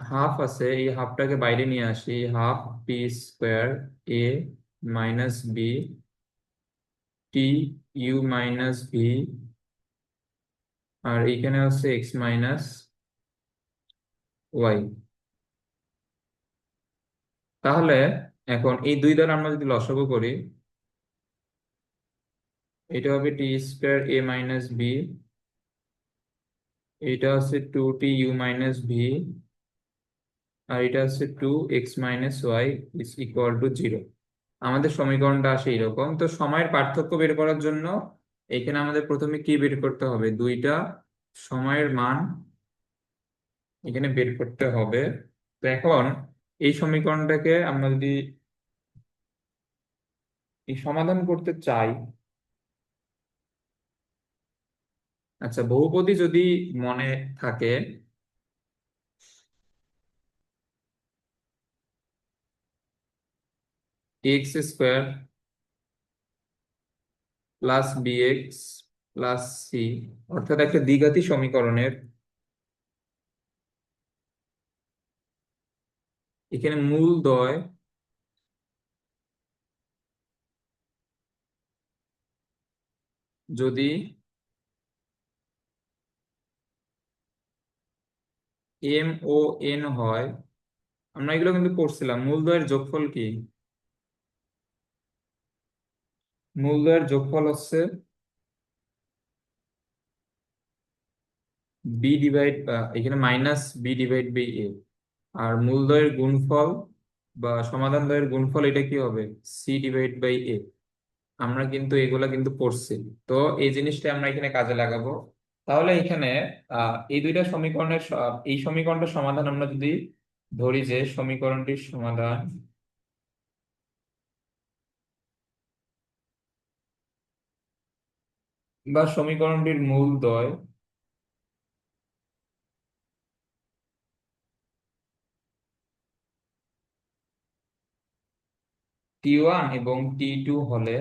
হাফ আছে এই হাফটাকে বাইরে নিয়ে আসি, half T square A minus B T U minus V, আর এইখানে হচ্ছে এক্স মাইনাস ওয়াই। তাহলে এখন এই দুই দ্বারা আমরা যদি লসাগু করি, এটা হবে T square A minus B, এটা হচ্ছে two T U minus V, আর এটা হচ্ছে two X minus Y is equal to zero. আমাদের সমীকরণটা আসে এইরকম। তো সময়ের পার্থক্য বের করার জন্য এখানে আমাদের প্রথমে কি বের করতে হবে, দুইটা সময়ের মান এখানে বের করতে হবে। তো এখন এই সমীকরণটাকে আমরা যদি এই সমাধান করতে চাই, আচ্ছা বহুপদী যদি মনে থাকে, X square plus B X plus C, অর্থাৎ একটা দ্বিঘাতী সমীকরণের এখানে মূলদ্বয় যদি এম ও এন হয়, আমরা এগুলো কিন্তু পড়ছিলাম। মূলদ্বয়ের যোগফল কি? মূলদ্বয়ের যোগফল হচ্ছে বি ডিভাইড, এখানে মাইনাস বি ডিভাইড বাই এ। আর মূলদ্বয়ের গুণফল বা সমাধান দ্বয়ের গুণফল এটা কি হবে? সি ডিভাইড বাই এ। আমরা কিন্তু এগুলা কিন্তু পড়ছি। তো এই জিনিসটা আমরা এখানে কাজে লাগাবো। তাহলে এখানে এই দুইটা সমীকরণের এই সমীকরণটার সমাধান আমরা যদি ধরি যে সমীকরণটির সমাধান বা সমীকরণটির মূলদ্বয় T1 এবং T2 হলে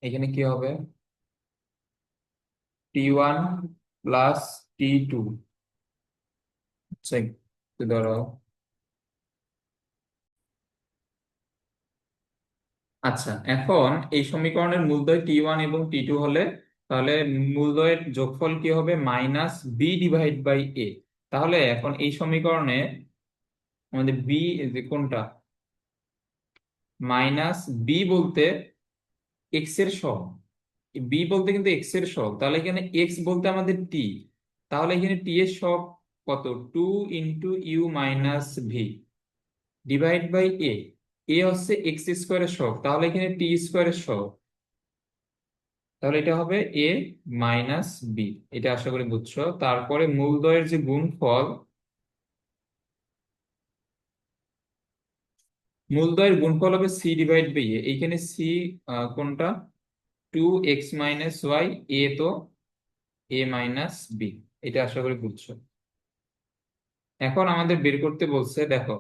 এখানে কি হবে? T1 plus T2। ধরো, আচ্ছা, এখন এই সমীকরণের মূলদ্বয় T1 এবং T2 হলে তাহলে মূলদ্বয়ের যোগফল কি হবে? মাইনাস বি ডিভাইড বাই এ। তাহলে এখন এই সমীকরণে আমাদের বি যে কোনটা, মাইনাস বি বলতে এক্স এর সহগ, বি বলতে কিন্তু এক্স এর সহগ, তাহলে এখানে এক্স বলতে আমাদের টি। তাহলে এখানে টি এর সহগ কত? 2 × u - v ডিভাইড বাই এ। এ হচ্ছে এক্স স্কোয়ারের সহগ, তাহলে এখানে টি স্কোয়ারের সহগ। তাহলে এটা হবে এ মাইনাস বি। এটা আশা করি বুঝছো। তারপরে মূলদ্বয়ের যে গুণফল, মূলদ্বয়ের গুণফল হবে সি ডিভাইড বাই এ। এইখানে সি কোনটা? 2x - y। এ তো এ মাইনাস বি। এটা আশা করি বুঝছো। এখন আমাদের বের করতে বলছে, দেখো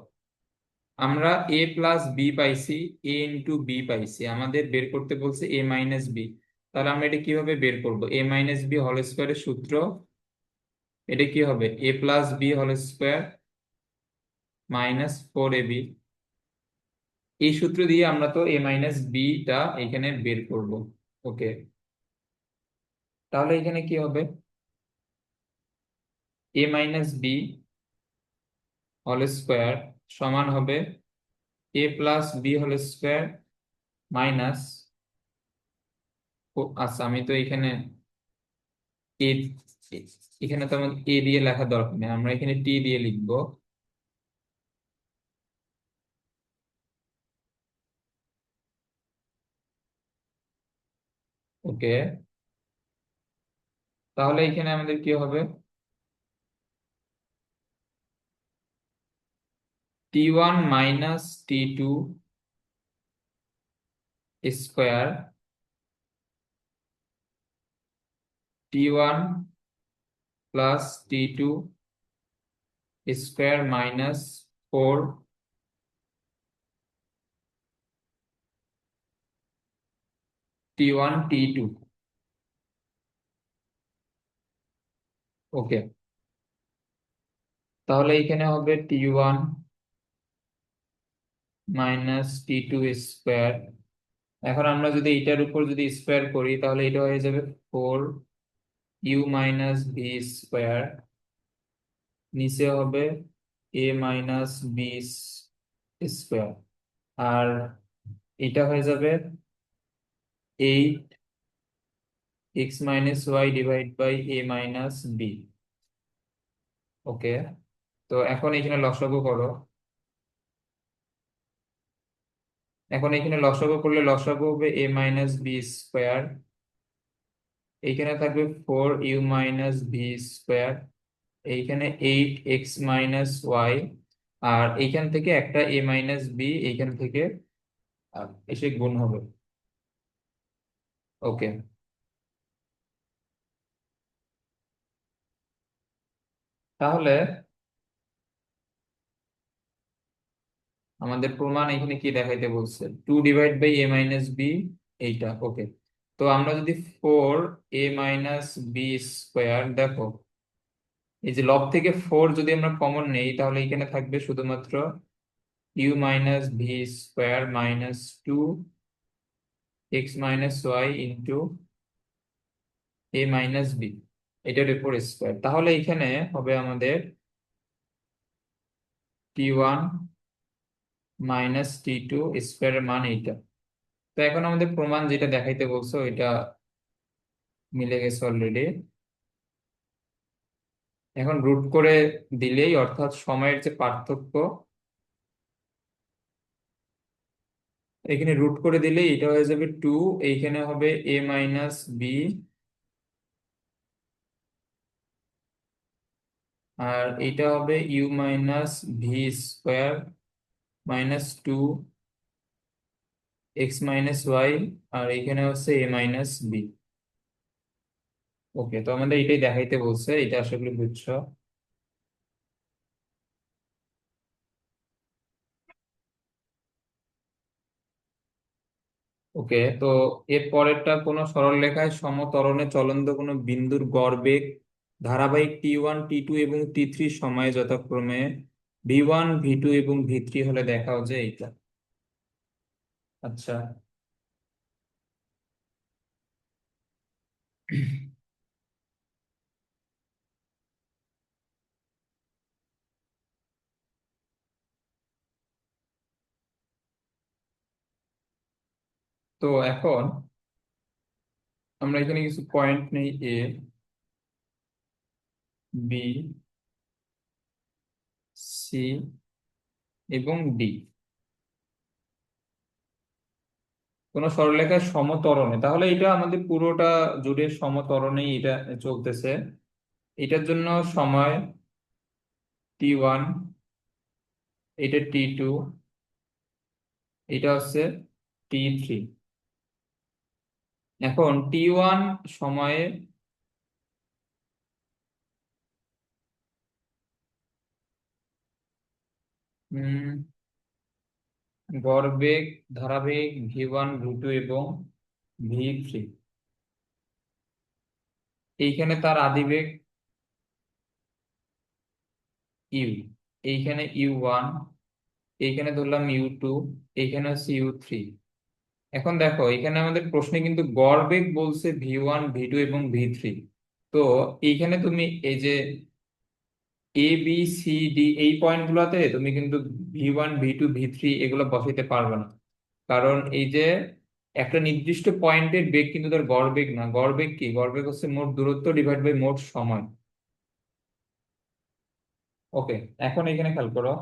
আমরা এ প্লাস বি পাইছি, এ ইন্টু বি পাইছি, আমাদের বের করতে বলছে এ মাইনাস বি। তাহলে আমরা এটা কিভাবে বের করব? এ মাইনাস বি হোল স্কোয়ারের সূত্র, এটা কি হবে? A plus B whole square minus 4ab। এই সূত্র দিয়ে আমরা তো এ মাইনাস বিটা এখানে বের করব। ওকে, তাহলে এখানে কি হবে? A minus B whole square সমান হবে A plus B whole square minus, আচ্ছা আমি তো এখানে এ, এখানে তো আমাদের এ দিয়ে লেখা দরকার নেই, আমরা এখানে টি দিয়ে লিখবো। ওকে, তাহলে এখানে আমাদের কি হবে? T1 minus T2 square, T1 plus T2 square minus 4 T1 T2। ওকে, তাহলে এখানে হবে T1 মাইনাস T2 স্কোয়ার। এখন আমরা যদি এটার উপর যদি স্কোয়ার করি তাহলে এটা হয়ে যাবে 4u - v স্কোয়ার। নিচে হবে এ মাইনাস বি স্কোয়ার। আর এটা হয়ে যাবে 8x - y divide by A minus B. Okay, তো এখন এখানে লসাগু করো। এখন এখানে লসাগু করলে লসাগু হবে এ মাইনাস বি স্কোয়ার। এইখানে থাকবে 4u - v স্কোয়ার। এইখানে 8x - y। আর এইখান থেকে একটা এ মাইনাস বি এইখান থেকে এসে গুণ হবে। ওকে, তাহলে আমাদের প্রমাণ এখানে কি দেখাইতে বলছে? 2 / a - b, এইটা। ওকে, তো আমরা যদি 4a - b স্কোয়ার, দেখো এই যে লব থেকে 4 যদি আমরা কমন নেই তাহলে এখানে থাকবে শুধুমাত্র u - v square minus 2x - y into a - b, এটার উপর স্কোয়ার। তাহলে এখানে হবে আমাদের T1 মাইনাস T2 স্কোয়ারের মান এইটা। তো এখন আমাদের প্রমাণ যেটা দেখাইতে বলছো এটা মিলে গেছে অলরেডি। এখন রুট করে দিলেই, অর্থাৎ সময়ের যে পার্থক্য, এখানে রুট করে দিলেই এটা হয়ে যাবে 2, এইখানে হবে a মাইনাস বি, আর এটা হবে U minus V square minus 2 X minus Y, আর এখানে হচ্ছে এ মাইনাস বি। ওকে, তো আমাদের এটাই দেখাইতে বলছে, এটা আশা করি বুঝছো। ওকে, তো এর পরেরটা কোনো সরলরেখায় সমত্বরণে চলন্ত কোনো বিন্দুর গড়বেগ ধারাবাহিক T1 T2 এবং T3 সময়ে যথাক্রমে V1 V2 এবং V3 হলে দেখাও যে এইটা। আচ্ছা, তো এখন আমরা এখানে কিছু পয়েন্ট নেই, এ, বি, সি এবং ডি। কোন সরলরেখায় সমত্বরণে, তাহলে এটা আমাদের পুরোটা জুড়ে সমত্বরণেই এটা চলতেছে। এটার জন্য সময় T1, এটা T2, এটা হচ্ছে T3। এখন T1 সময়ে উম গড়বেগ ধারাবাহিক V1 V2 এবং V3, এইখানে তার আদিবেগ ইউ, এইখানে U1, এইখানে ধরলাম U2, এইখানে হচ্ছে U3। এখন দেখো এখানে আমাদের প্রশ্নে কিন্তু গড় বেগ বলছে V1 V2 এবং V3। তো এইখানে তুমি এই যে A B C D এই পয়েন্ট গুলাতে তুমি কিন্তু V1 V2 V3 এগুলো বসাইতে পারবে না, কারণ এই যে একটা নির্দিষ্ট পয়েন্টের বেগ কিন্তু তার গড় বেগ না। গড় বেগ কি? গড় বেগ হচ্ছে মোট দূরত্ব ডিভাইড বাই মোট সময়। ওকে, এখন এখানে খেয়াল করো।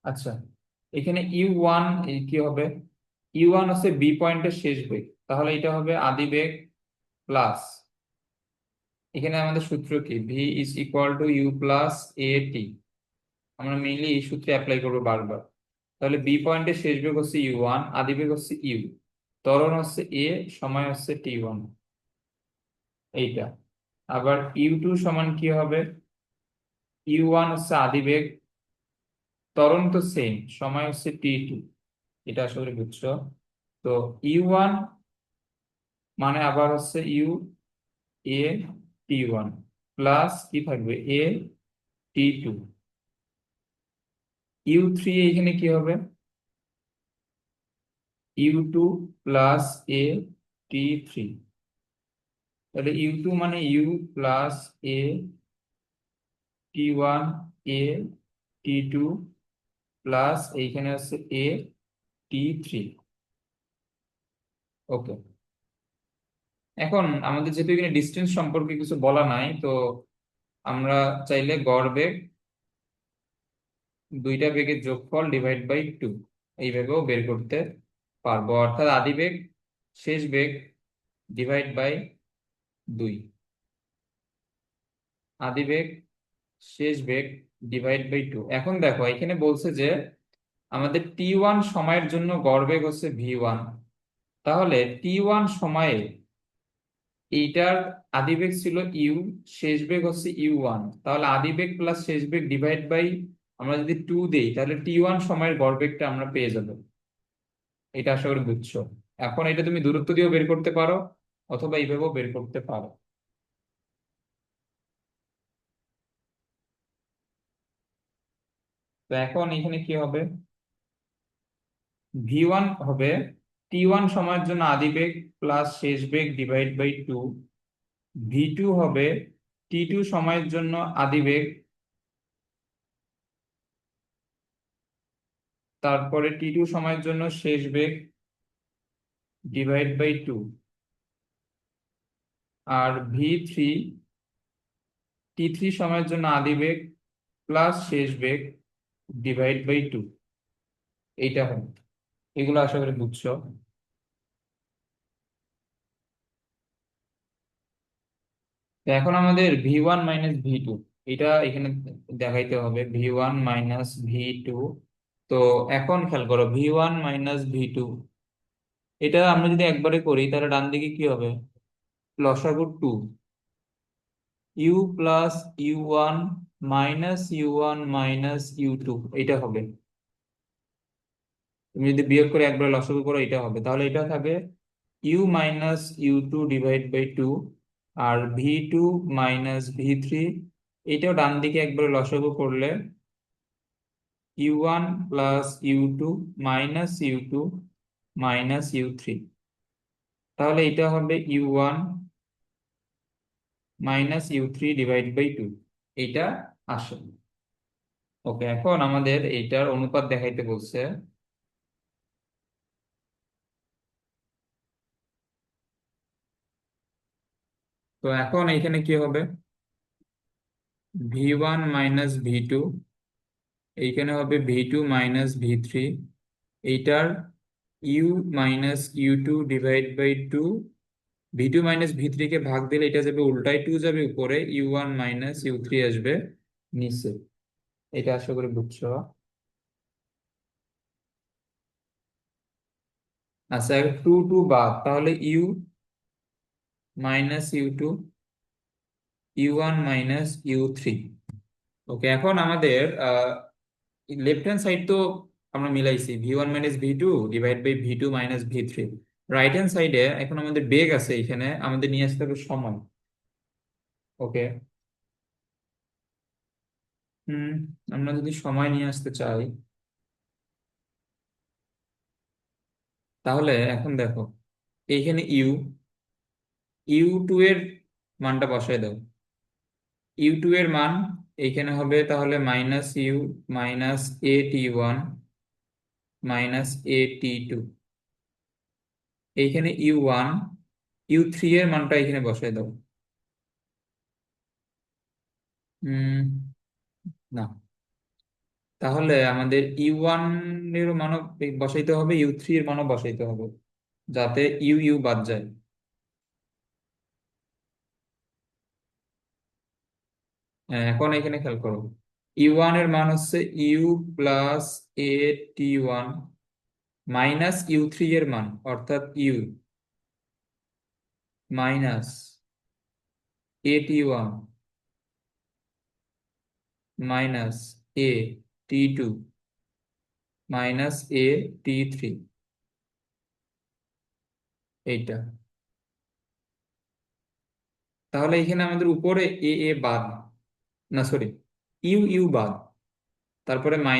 আচ্ছা, এখানে U1 কি হবে? U1 হচ্ছে বি পয়েন্টের শেষ বেগ, তাহলে এটা হবে আদি বেগ প্লাস, এখানে আমাদের সূত্র কি, V is equal to U plus A T. আমরা মেইনলি এই সূত্রে অ্যাপ্লাই করবো বারবার। তাহলে বি পয়েন্টের শেষ বেগ হচ্ছে U1, আদি বেগ হচ্ছে ইউ, ত্বরণ হচ্ছে এ, সময় হচ্ছে T1, এইটা। আবার U2 সমান কি হবে? U1 হচ্ছে আদি বেগ, ত্বরণ তো সেম, সময় হচ্ছে T2। এটা আসলে বুঝছো। তো U1 মানে আবার হচ্ছে A T1 প্লাস কি থাকবে, A T2। U3 এখানে কি হবে? U2 plus A T3। তাহলে U2 মানে U plus A T1 A T2 plus এইখানে হচ্ছে A T3। ওকে, এখন আমাদের যেহেতু এখানে ডিস্টেন্স সম্পর্কে কিছু বলা নাই, তো আমরা চাইলে গড় বেগ দুইটা বেগের যোগফল ডিভাইড বাই 2 এইভাবেও বের করতে পারবো, অর্থাৎ আদি বেগ শেষ বেগ ডিভাইড বাই 2, আদি বেগ শেষ বেগ ডিভাইড বাই 2। এখন দেখো এখানে বলছে যে আমাদের T1 সময়ের জন্য গড়বেগ হচ্ছে V1, তাহলে T1 সময়ে এইটার আদিবেগ ছিল ইউ, শেষ বেগ হচ্ছে U1, তাহলে আদিবেগ প্লাস শেষ বেগ ডিভাইড বাই আমরা যদি 2 দেই, তাহলে T1 সময়ের গড়বেগটা আমরা পেয়ে যাব। এটা আশা করি বুঝছো। এখন এটা তুমি দূরত্ব দিয়েও বের করতে পারো, অথবা এইভাবেও বের করতে পারো। তো এখন এখানে কি হবে, V1 হবে T1 সময়ের জন্য আদি বেগ প্লাস শেষ বেগ ডিভাইড বাই 2। V2 হবে T2 সময়ের জন্য আদি বেগ তারপরে T2 সময়ের জন্য শেষ বেগ divide by 2। R V3 T3 সময়ের জন্য আদি বেগ প্লাস শেষ বেগ ডিভাইড বাই 2। এইটা হবে, এগুলো আশা করি বুঝছো। তো এখন আমাদের V1 - V2 এটা এখানে দেখাইতে হবে, V1 - V2। তো এখন খেয়াল করো, V1 - V2 এটা আমরা যদি একবারে করি তাহলে ডান দিকে কি হবে, লসাগু 2, U+U1 - U1 - U2 এটা হবে। তুমি যদি বিয়োগ করে একবারে লসাগু করো এটা হবে, তাহলে এটা থাকে U - U2 divide by 2। R V2 - V3 এটাও ডান দিকে একবারে লসাগু করলে U1 + U2 - U2 - U3। তাহলে এটা হবে U1 - U3 ডিভাইড বাই 2। এটা আসে। ওকে, এখন আমাদের এইটার অনুপাত দেখাইতে বলছে। তো এখন এইখানে কি হবে, V1 - V2, এইখানে হবে V2 - V3। এইটার U - U2 divide by 2। V2 - V3 কে ভাগ দিলে এটা যাবে উল্টায়, 2 যাবে উপরে, U1 - U3 আসবে নিচে। এটা আশা করি বুঝছো। আচ্ছা, 2 2 বাদ, তাহলে U - U2, U1 - U3। ওকে, এখন আমাদের লেফট হ্যান্ড সাইড তো আমরা মিলাইছি, V1 - V2 divide by V2 - V3। Right hand সাইডে এখন আমাদের বেগ আছে, এখানে আমাদের নিয়ে আসতে হবে সময়। ওকে। হুম, আমরা যদি সময় নিয়ে আসতে চাই তাহলে এখন দেখো, এইখানে U2 এর মানটা বসায় দাও। U2 এর মান এইখানে হবে তাহলে -U -AT1 -AT2। এইখানে U3 এর মানটা এখানে বসায় দাও। না, তাহলে আমাদের U1 এর মানও বসাইতে হবে, U3 এর মানও বসাইতে হবে, যাতে ইউ বাদ যায়। হ্যাঁ, এখন এখানে খেয়াল করো, U1 এর মান হচ্ছে U + AT1 -U3 এর মান অর্থাৎ U - AT1 -AT2 -AT3। এইটা, তাহলে এখানে আমাদের উপরে এ বাদ, না সরি, ইউ বাদ, তারপরে -A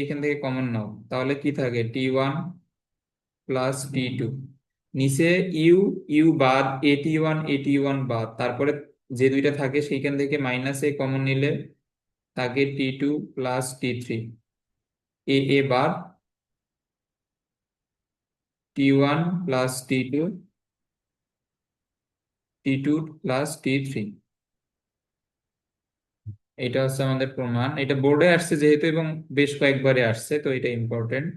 এখান থেকে কমন নাও, তাহলে কি থাকে, T1 + T2। নিচে ইউ ইউ বাদ, AT1 বাদ, তারপরে যে দুইটা থাকে সেইখান থেকে -A কমন নিলে থাকে T2 + T3। এ বাদ, T1 + T2, T2 + T3। এটা হচ্ছে আমাদের প্রমাণ। এটা বোর্ডে আসছে যেহেতু এবং বেশ কয়েকবারে আসছে, তো এটা ইম্পর্টেন্ট।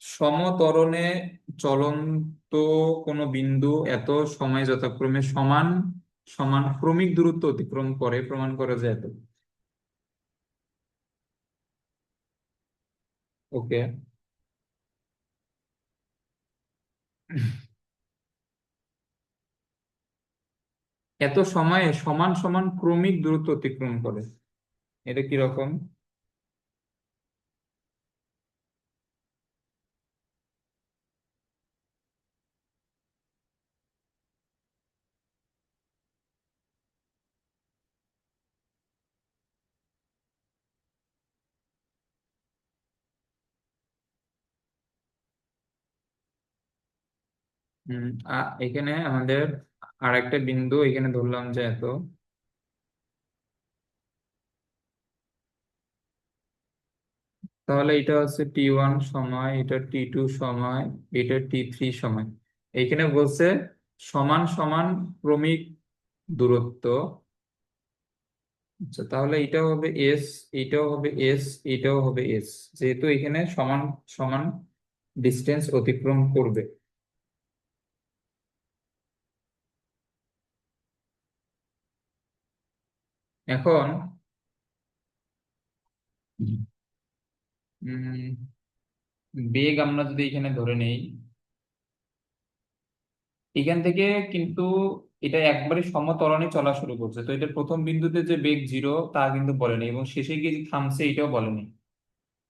সমত্বরণে চলন্ত কোনো বিন্দু এত সময় যথাক্রমে সমান সমান ক্রমিক দূরত্ব অতিক্রম করে প্রমাণ করা যায় এত। ওকে। এত সময়ে সমান সমান ক্রমিক দূরত্ব অতিক্রম করে, এটা কি রকম? এখানে আমাদের আর একটা বিন্দু এখানে ধরলাম যে এত, তাহলে এটা হচ্ছে T1 সময়, এটা T2 সময়, এটা T3 সময়। এইখানে বলছে সমান সমান ক্রমিক দূরত্ব। আচ্ছা, তাহলে এটাও হবে এস, এটাও হবে এস, এটাও হবে এস, যেহেতু এখানে সমান সমান ডিস্টেন্স অতিক্রম করবে। এখন উম, বেগ আমরা যদি এখানে ধরে নেই, এখান থেকে কিন্তু এটা একবারে সমতরণে চলা শুরু করছে, তো এটা প্রথম বিন্দুতে যে বেগ জিরো তা কিন্তু বলেনি, এবং শেষে গিয়ে যে থামছে এটাও বলেনি।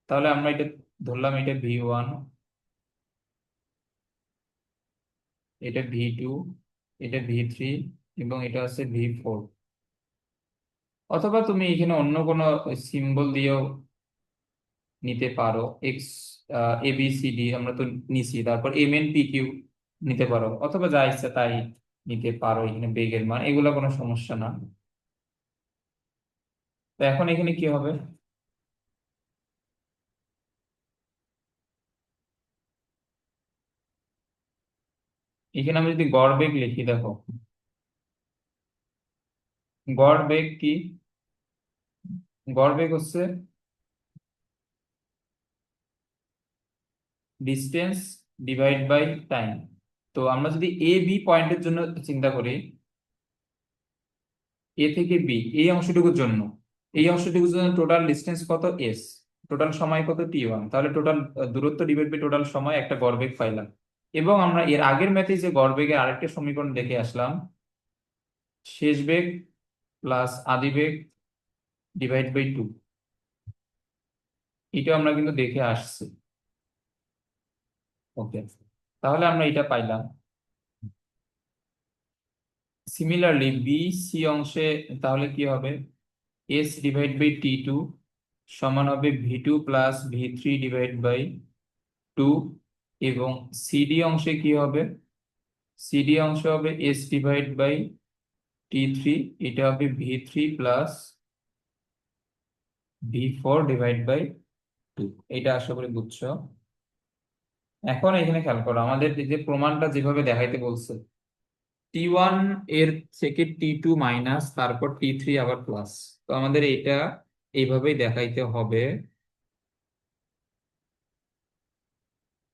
তাহলে আমরা এটা ধরলাম, এটা V1, এটা V2, এটা V3, এবং এটা হচ্ছে V4। অথবা তুমি এখানে অন্য কোনো সিম্বল দিয়েও নিতে পারো। এক্স, ABCD আমরা তো নিছি, তারপর MNPQ নিতে পারো, অথবা যা ইচ্ছা তাই নিতে পারো এখানে বেগের মান, এগুলো কোনো সমস্যা না। তো এখন এখানে কি হবে? এখানে আমি যদি গড় বেগ লিখি, দেখো গড় বেগ কি? গড় বেগ হচ্ছে ডিস্টেন্স ডিভাইড বাই টাইম। তো আমরা যদি A B পয়েন্টের জন্য চিন্তা করি, এ থেকে বি এই অংশটুকুর জন্য, এই অংশটুকুর জন্য টোটাল ডিস্টেন্স কত? এস। টোটাল সময় কত? T1। তাহলে টোটাল দূরত্ব ডিভাইড বাই টোটাল সময়, একটা গড়বেগ পাইলাম। এবং আমরা এর আগের ম্যাথে যে গড়বেগের আরেকটা সমীকরণ দেখে আসলাম, শেষ বেগ প্লাস আদি বেগ ডিভাইড বাই টু, এটা আমরা কিন্তু দেখে আসছি। ওকে, তাহলে আমরা এটা পাইলাম। সিমিলারলি বি সি অংশে তাহলে কি হবে? এস ডিভাইড বাই T2 সমান হবে V2 plus V3 divide by two. এবং সিডি অংশে কি হবে? সিডি অংশ হবে এস ডিভাইড বাই T3, এটা হবে V3 plus V4 divide by two. এটা আশা করি বুঝছো। এখন এখানে খেয়াল করো, আমাদের এই যে প্রমাণটা যেভাবে দেখাইতে বলছে, T1 এর থেকে T2 মাইনাস, তারপর T3 আবার প্লাস, তো আমাদের এটা এইভাবেই দেখাইতে হবে।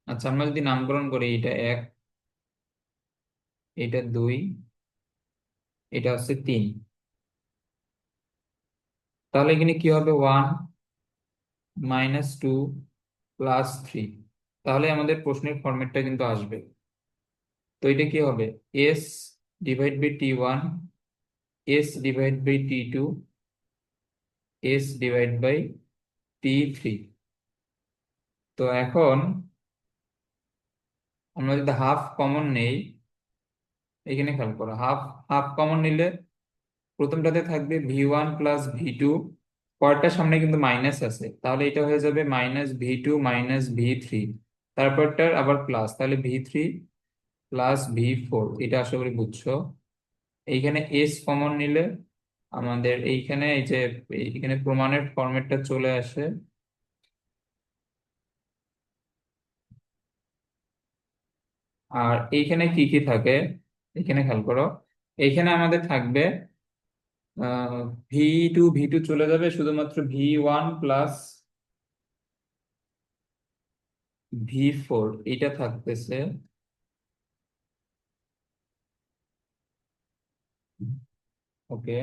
আচ্ছা, আমরা যদি নামকরণ করি, এটা এক, এটা দুই, এটা হচ্ছে তিন, তাহলে এখানে কি হবে? 1 - 2 +3। তাহলে আমাদের প্রশ্নের ফরম্যাটটা কিন্তু আসবে। তো এটা কি হবে? S divide by T1, S divide by T2, S divide by T3। তো এখন আমরা যদি হাফ কমন নেই, এখানে খেয়াল করো, হাফ হাফ কমন নিলে প্রথমটাতে থাকবে V1 প্লাস V2, পরেরটার সামনে কিন্তু মাইনাস আছে, তাহলে এটা হয়ে যাবে -V2 -V3, তারপরটার আবার প্লাস, তাহলে V3 প্লাস V4। এটা আশা করি বুঝছো। এইখানে এস কমন নিলে আমাদের এইখানে এই যে এইখানে প্রমাণের ফরম্যাটটা চলে আসে। আর এইখানে কি কি থাকে এখানে খেয়াল করো, এইখানে আমাদের থাকবে V2 চলে যাবে, শুধুমাত্র V1 প্লাস V4 এটা থাকতেছে। ওকে,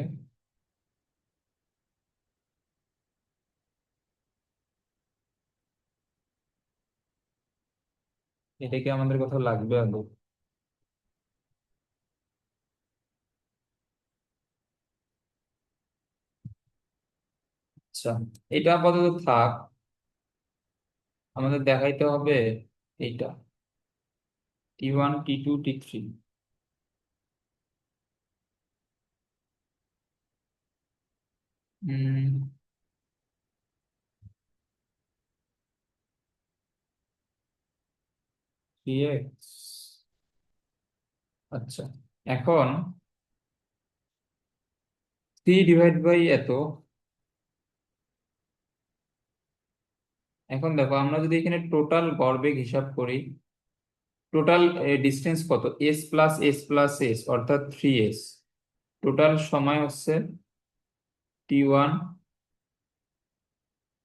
এটা কি আমাদের কোথাও লাগবে আদৌ? আচ্ছা, এটা আপাতত থাক, আমাদের দেখাইতে হবে এইটা T1 T2 T3। উম 3x, আচ্ছা, এখন 3 ডিভাইড বাই এত। এখন দেখো আমরা যদি এখানে টোটাল গড়বেগ হিসাব করি, টোটাল ডিস্টেন্স কত, S plus S plus S অর্থাৎ 3s। টোটাল সময় হচ্ছে T1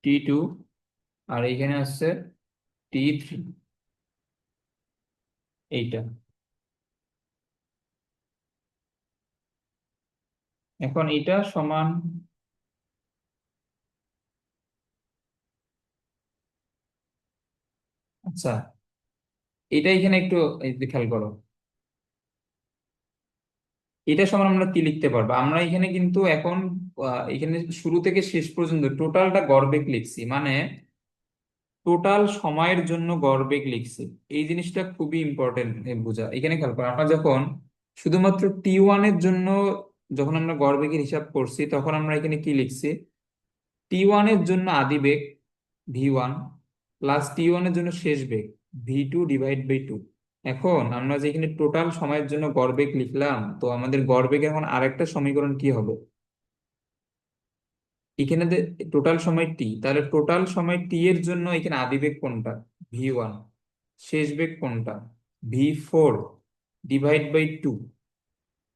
T2 আর এইখানে হচ্ছে T3, এইটা। এখন এটা সমান, আচ্ছা এটা এখানে একটু এই যে খেয়াল করো, এটা সমান আমরা কি লিখতে পারবো, আমরা এখানে কিন্তু এখন এখানে শুরু থেকে শেষ পর্যন্ত টোটালটা গড় বেগ লিখছি, মানে টোটাল সময়ের জন্য গড় বেগ লিখছি। এই জিনিসটা খুবই ইম্পর্টেন্ট বোঝা। এখানে খেয়াল করো, আমরা যখন শুধুমাত্র T1 এর জন্য যখন আমরা গড় বেগের হিসাব করছি, তখন আমরা এখানে কি লিখছি, T1 এর জন্য আদি বেগ V1 প্লাস T1 এর জন্য শেষ বেগ V2/2। এখন আমরা যে এখানে টোটাল সময়ের জন্য গড় বেগ লিখলাম, তো আমাদের গড় বেগ এখন আরেকটা সমীকরণ কি হবে, এখানে টোটাল সময় টি, তাহলে টোটাল সময় টি এর জন্য এখানে আদিবেগ কোনটা, V1, শেষ বেগ কোনটা, V4/2।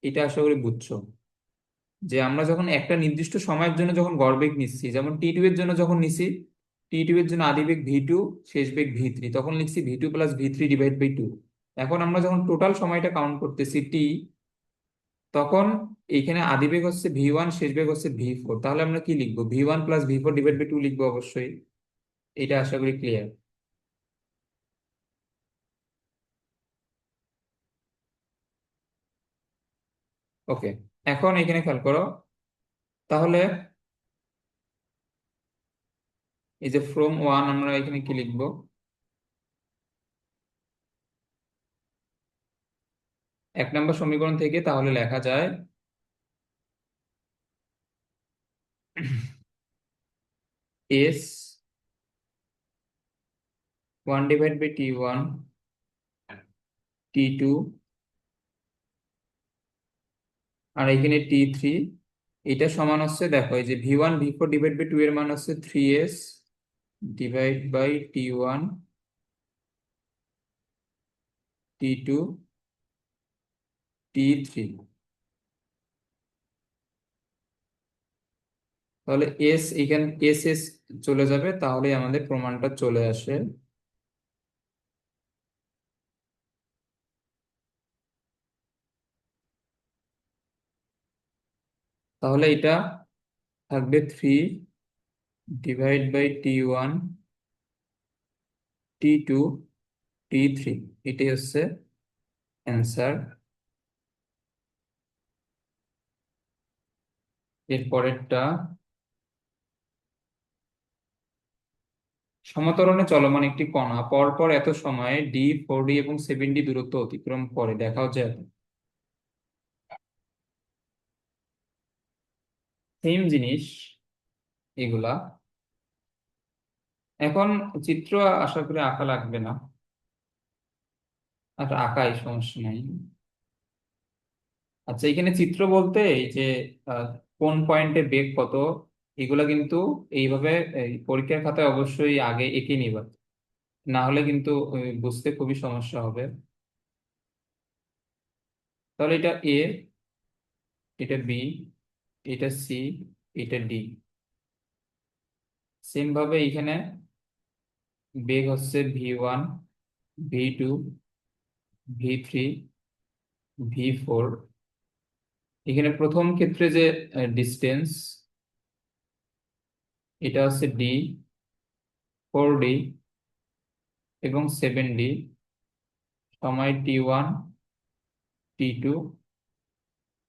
এটা আশা করি বুঝছো, যে আমরা যখন একটা নির্দিষ্ট সময়ের জন্য যখন গড়বেগ নিচ্ছি, যেমন T2 এর জন্য যখন নিছি, T2 এর জন্য আদিবেগ V2, শেষ বেগ V3, তখন লিখছি V2 + V3/2। এখন আমরা যখন টোটাল সময়টা কাউন্ট করতেছি টি, তখন এইখানে আদিবেগ হচ্ছে V1, শেষ বেগ হচ্ছে V4, তাহলে আমরা কি লিখবো, V1 + V4/2 লিখবো অবশ্যই। এটা আশা করি ক্লিয়ার। ওকে, এখন এখানে খেয়াল করো, তাহলে এই যে ফ্রম ওয়ান আমরা এখানে কি লিখবো, 1 নম্বর সমীকরণ থেকে তাহলে লেখা যায় এস 1/T1 T2 আর এখানে T3, এটা সমান হচ্ছে, দেখো এই যে V1 V4/2 এর মান হচ্ছে 3s/T1 T2 T3। তাহলে এস এখানে এস এস চলে যাবে, তাহলে আমাদের প্রমাণটা চলে আসে। তাহলে এটা থাকবে 3/T1 T2 T3, এটাই হচ্ছে অ্যান্সার। এর পরেরটা, সমতরণে চলমান একটি কণা পরপর এত সময়ে D, 4D এবং 7D দূরত্ব অতিক্রম করে, দেখাও যায়। সেম জিনিস এগুলা। এখন চিত্র আশা করি আঁকা লাগবে না, আচ্ছা আঁকাই সমস্যা নাই। আচ্ছা, এখানে চিত্র বলতে এই যে আহ, কোন পয়েন্টে বেগ কত, এগুলা কিন্তু এইভাবে এই পরীক্ষার খাতায় অবশ্যই আগে এঁকে নিবা, না হলে কিন্তু বুঝতে খুবই সমস্যা হবে। তাহলে এটা এ, এটা বি, এটা সি, এটা ডি। সেম ভাবে এখানে বেগ হচ্ছে V1 V2 V3 V4। এখানে প্রথম ক্ষেত্রে যে ডিস্টেন্স, এটা হচ্ছে D, 4D এবং 7D, সময় T1 T2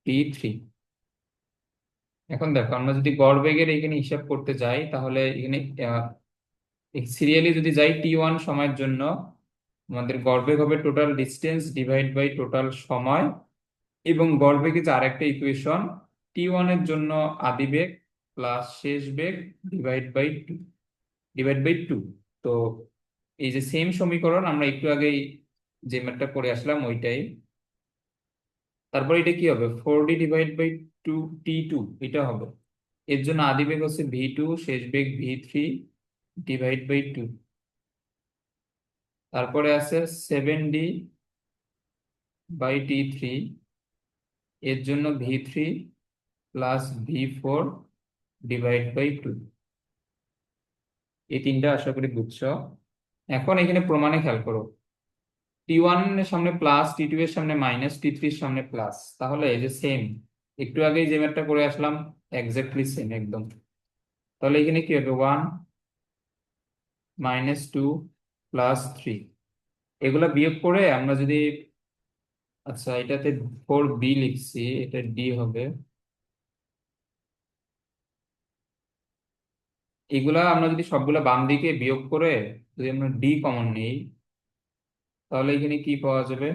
T3। এখন দেখো আমরা যদি গড় বেগের এখানে হিসাব করতে যাই, তাহলে এখানে সিরিয়ালি যদি যাই T1 সময়ের জন্য, আমাদের গড়বেগ হবে total distance divide by total সময়, এবং গড়বেগের যে আরেকটা ইকুয়েশন, T1 এর জন্য আদিবেগ প্লাস শেষ বেগ ডিভাইড বাই টু। তো এই যে সেম সমীকরণ আমরা একটু আগেই যে ম্যাথটা করে আসলাম ওইটাই। তারপর এটা কি হবে, 4d ডিভাইড বাই 2t2, এটা হবে। এর জন্য আদি বেগ হচ্ছে v2, শেষ বেগ v3 ডিভাইড বাই 2। তারপরে আছে 7d বাই t3, এর জন্য v3 plus v4 divide by 2। এই তিনটা আশা করি বুঝছো। এখন এখানে প্রমাণে খেয়াল করো, টি1 এর সামনে প্লাস, টি টু এর সামনে মাইনাস, টি3 এর সামনে প্লাস, তাহলে এই যে সেম, একটু আগে যে ম্যাথটা করে আসলাম এক্স্যাক্টলি সেম একদম। তাহলে এখানে কি হবে, 1 -2 +3, এগুলা বিয়োগ করে আমরা যদি, আচ্ছা এটাতে 4b লিখছি, এটা d হবে। এগুলা আমরা যদি সবগুলা বাম দিকে বিয়োগ করে যদি আমরা d কমন নিই, তাহলে এখানে কি পাওয়া যাবে,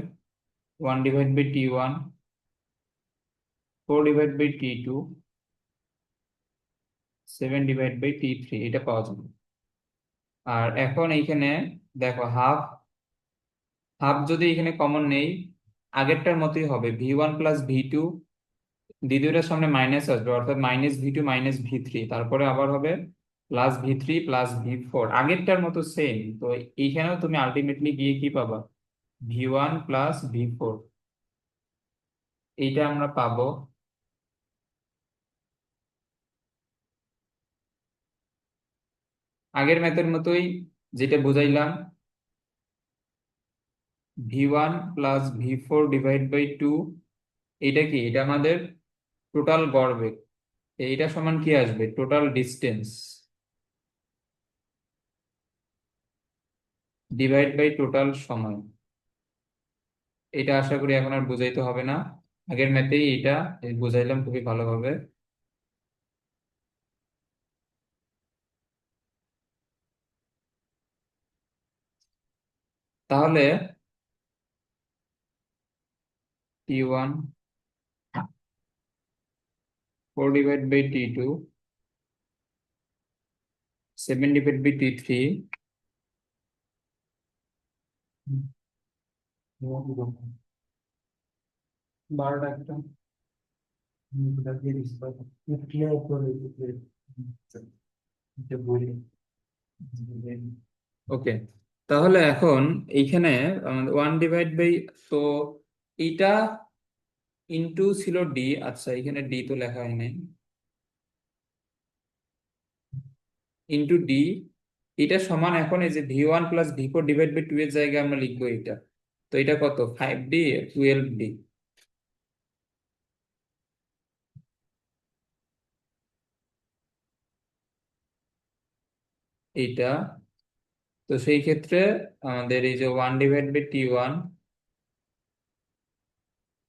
1 divide by T one, 4 divide by T two, 7 divide by T three, এটা পাওয়া যাবে। আর এখন এইখানে দেখো হাফ, হাফ যদি এখানে কমন নেই, আগেরটার মতোই হবে, v1 প্লাস v2, দ্বিতীয়টার সামনে মাইনাস আসবে, অর্থাৎ -v2 -v3, তারপরে আবার হবে +v3 +v4, আগেরটার মতো সেম। তো এইখানেও তুমি আলটিমেটলি গিয়ে কি পাবা, v1 +v4, এইটা আমরা পাবো। আগের ম্যাথের মতোই, যেটা বুঝাইলাম, v1 +v4 ডিভাইড বাই 2, এটা কি, এটা আমাদের টোটাল গড় বেগ। এইটা সমান কি আসবে, total distance divide by total সময়। এটা আশা করি এখন আর বুঝাইতে হবে না, আগের ম্যাথেই এটা বুঝাইলাম খুবই ভালোভাবে। তাহলে টি1 4 divide by T two, 7 divide by টি3, বারোটা একটা, ওকে। তাহলে এখন এইখানে 1 ডিভাইড বাই, তো এইটা ইনটু ছিল ডি, আচ্ছা এখানে ডি তো লেখা হয় নাই, ইনটু ডি, এটা সমান এখন এই যে v1 +v4 ডিভাইড বাই 2 এর জায়গায় আমরা লিখবো এটা। তো এটা কত, 5d 12d, এইটা। তো সেই ক্ষেত্রে আমাদের এই যে 1 divide by t1,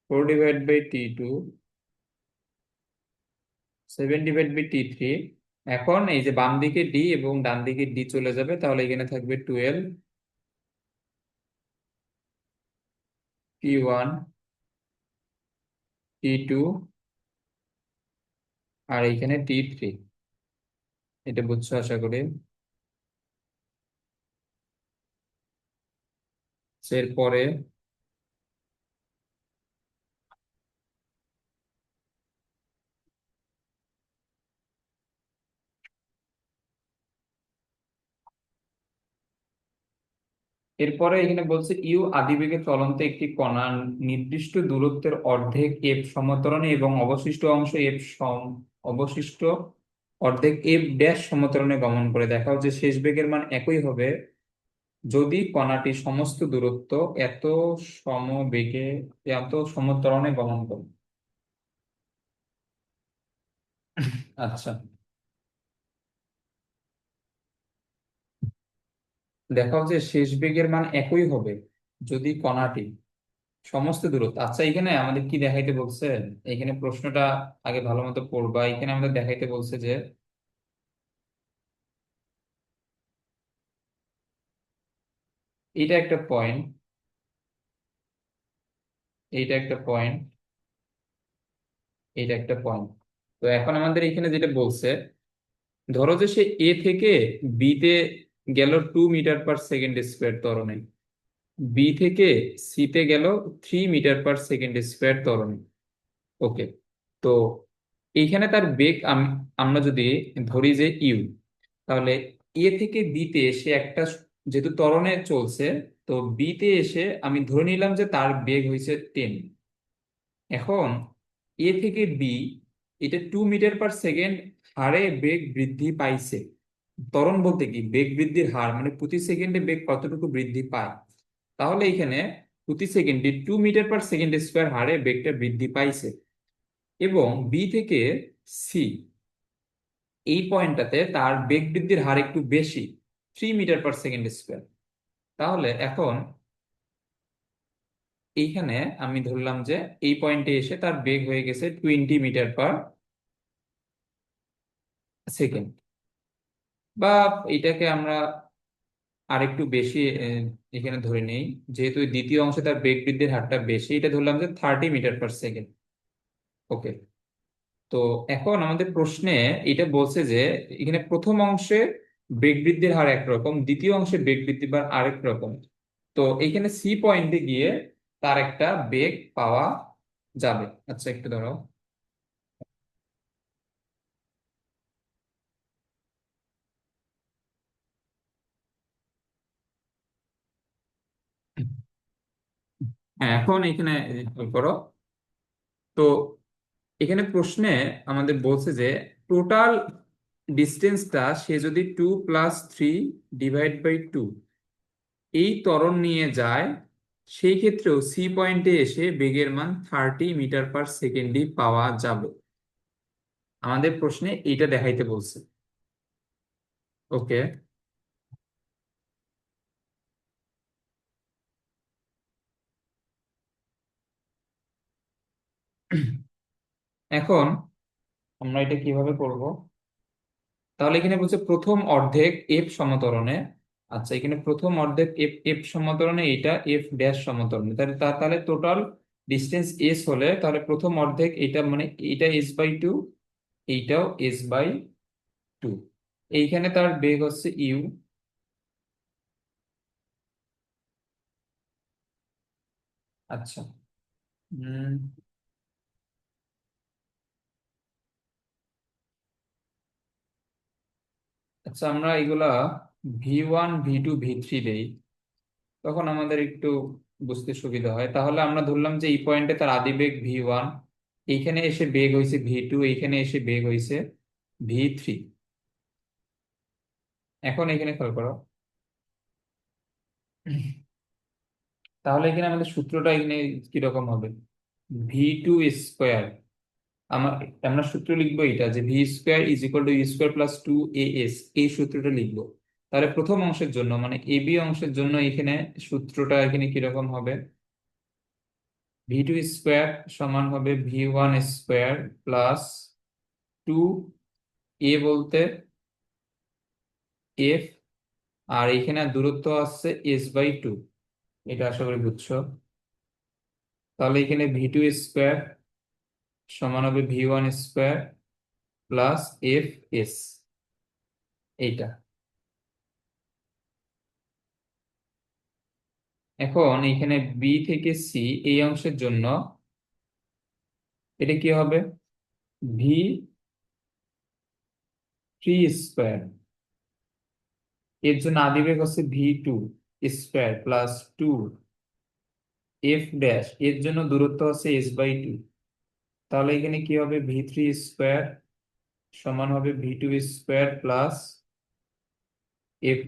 4 divide by T two, 7 divide by T three, এখন এই যে বাম দিকে ডি এবং ডান দিকে ডি চলে যাবে, তাহলে এখানে থাকবে 12 টি1 টি2 আর এইখানে টি3। এটা বুঝছো আশা করি। এরপরে এরপরে এখানে বলছে ইউ আদিবেগে চলন্ত একটি কণা নির্দিষ্ট দূরত্বের অর্ধেক এফ সমত্বরণে এবং অবশিষ্ট অংশ এফ অবশিষ্ট অর্ধেক এফ ড্যাশ সমত্বরণে গমন করে, দেখাও যে শেষ বেগের মান একই হবে যদি কণাটি সমস্ত দূরত্ব এত সমবেগে, এত সমত্বরণে গমন করে। আচ্ছা, দেখাও যে শেষ বেগের মান একই হবে যদি কণাটি সমস্ত দূরত্ব, আচ্ছা এখানে আমাদের কি দেখাইতে বলছে, এখানে প্রশ্নটা আগে ভালো মতো পড়বা। এখানে আমাদের দেখাইতে বলছে যে এইটা একটা পয়েন্ট, এইটা একটা পয়েন্ট, এইটা একটা পয়েন্ট। তো এখন আমাদের এখানে যেটা বলছে, ধরো যে সে এ থেকে বি তে গেল 2 মিটার পার সেকেন্ড স্কোয়ার ত্বরণে, বি থেকে সিতে গেল 3 মিটার/সেকেন্ড স্কোয়ার ত্বরণ। ওকে। তো এইখানে তার বেগ আমরা যদি ধরি যে ইউ, তাহলে এ থেকে বিতে এসে একটা, যেহেতু ত্বরণে চলছে, তো বিতে এসে আমি ধরে নিলাম যে তার বেগ হয়েছে 10। এখন এ থেকে বি, এটা 2 মিটার/সেকেন্ড হারে বেগ বৃদ্ধি পাইছে। ত্বরণ বলতে কি, বেগ বৃদ্ধির হার, মানে প্রতি সেকেন্ডে বেগ কতটুকু বৃদ্ধি পায়। তাহলে এখানে প্রতি সেকেন্ডে 2 মিটার/সেকেন্ড স্কোয়ার হারে বেগটা বৃদ্ধি পাইছে। এবং বি থেকে সি, এই পয়েন্টটাতে তার বেগ বৃদ্ধির হার একটু বেশি, 3 মিটার/সেকেন্ড স্কোয়ার। তাহলে এখন এইখানে আমি ধরলাম যে এই পয়েন্টে এসে তার বেগ হয়ে গেছে 20 মিটার/সেকেন্ড। বা এটাকে আমরা আরেকটু বেশি এখানে ধরে নেই, যেহেতু এই দ্বিতীয় অংশে তার বেগ বৃদ্ধির হারটা বেশি, এটা ধরলাম যে 30 মিটার/সেকেন্ড। ওকে। তো এখন আমাদের প্রশ্নে এটা বলছে যে এখানে প্রথম অংশে বেগ বৃদ্ধির হার একরকম, দ্বিতীয় অংশে বেগ বৃদ্ধির হার আরেক রকম। তো এইখানে সি পয়েন্টে গিয়ে তার একটা বেগ পাওয়া যাবে। আচ্ছা, একটু দাঁড়াও। হ্যাঁ, এখন এখানে করো। তো এখানে প্রশ্নে আমাদের বলছে যে টোটাল ডিস্টেন্সটা সে যদি 2+3 ÷ 2 এই ত্বরণ নিয়ে যায়, সেই ক্ষেত্রেও সি পয়েন্টে এসে বেগের মান 30 মিটার/সেকেন্ডই পাওয়া যাবে। আমাদের প্রশ্নে এইটা দেখাইতে বলছে। ওকে। এখন আমরা এটা কিভাবে করব? তাহলে এখানে বলছে প্রথম অর্ধেক এফ সমতরণে। আচ্ছা, এখানে প্রথম অর্ধেক এফ এফ সমতরণে, এটা এফ ড্যাশ সমতরণে, তাহলে তাহলে টোটাল ডিস্টেন্স এস হলে, তাহলে প্রথম অর্ধেক এটা মানে এটা s/2, এইটাও s/2। এইখানে তার বেগ হচ্ছে ইউ। আচ্ছা। উম, আচ্ছা, আমরা এগুলা V1 V2 V3 দেই, তখন আমাদের একটু বুঝতে সুবিধা হয়। তাহলে আমরা ধরলাম যে এই পয়েন্টে তার আদি বেগ V1, এইখানে এসে বেগ হয়েছে V2, এইখানে এসে বেগ হয়েছে V3। এখন এখানে খেয়াল করো। তাহলে এখানে আমাদের সূত্রটা এখানে কিরকম হবে? V2 স্কোয়ার, আমার, আমরা সূত্র লিখবো এটা, যে V²= U²+2AS, এই সূত্রটা লিখবো। তাহলে প্রথম অংশের জন্য, মানে এবি অংশের জন্য এখানে সূত্রটা এখানে কিরকম হবে? V2 স্কোয়ার সমান হবে V1 স্কোয়ার+2, এ বলতে এফ, আর এখানে দূরত্ব আসছে s/2। এটা আশা করি বুঝছো। তাহলে এখানে V2 স্কোয়ার সমান হবে V1 স্কোয়ার+FS, এইটা। এখন এখানে বি থেকে সি, এই অংশের জন্য এটা কি হবে? V3 স্কোয়ার, এর জন্য আদিবেগ হচ্ছে V2 স্কোয়ার+2 এফ ড্যাশ, এর জন্য দূরত্ব হচ্ছে s/2। তাহলে এখানে কি হবে? V3 স্কোয়ার সমান হবে V2 স্কোয়ার+F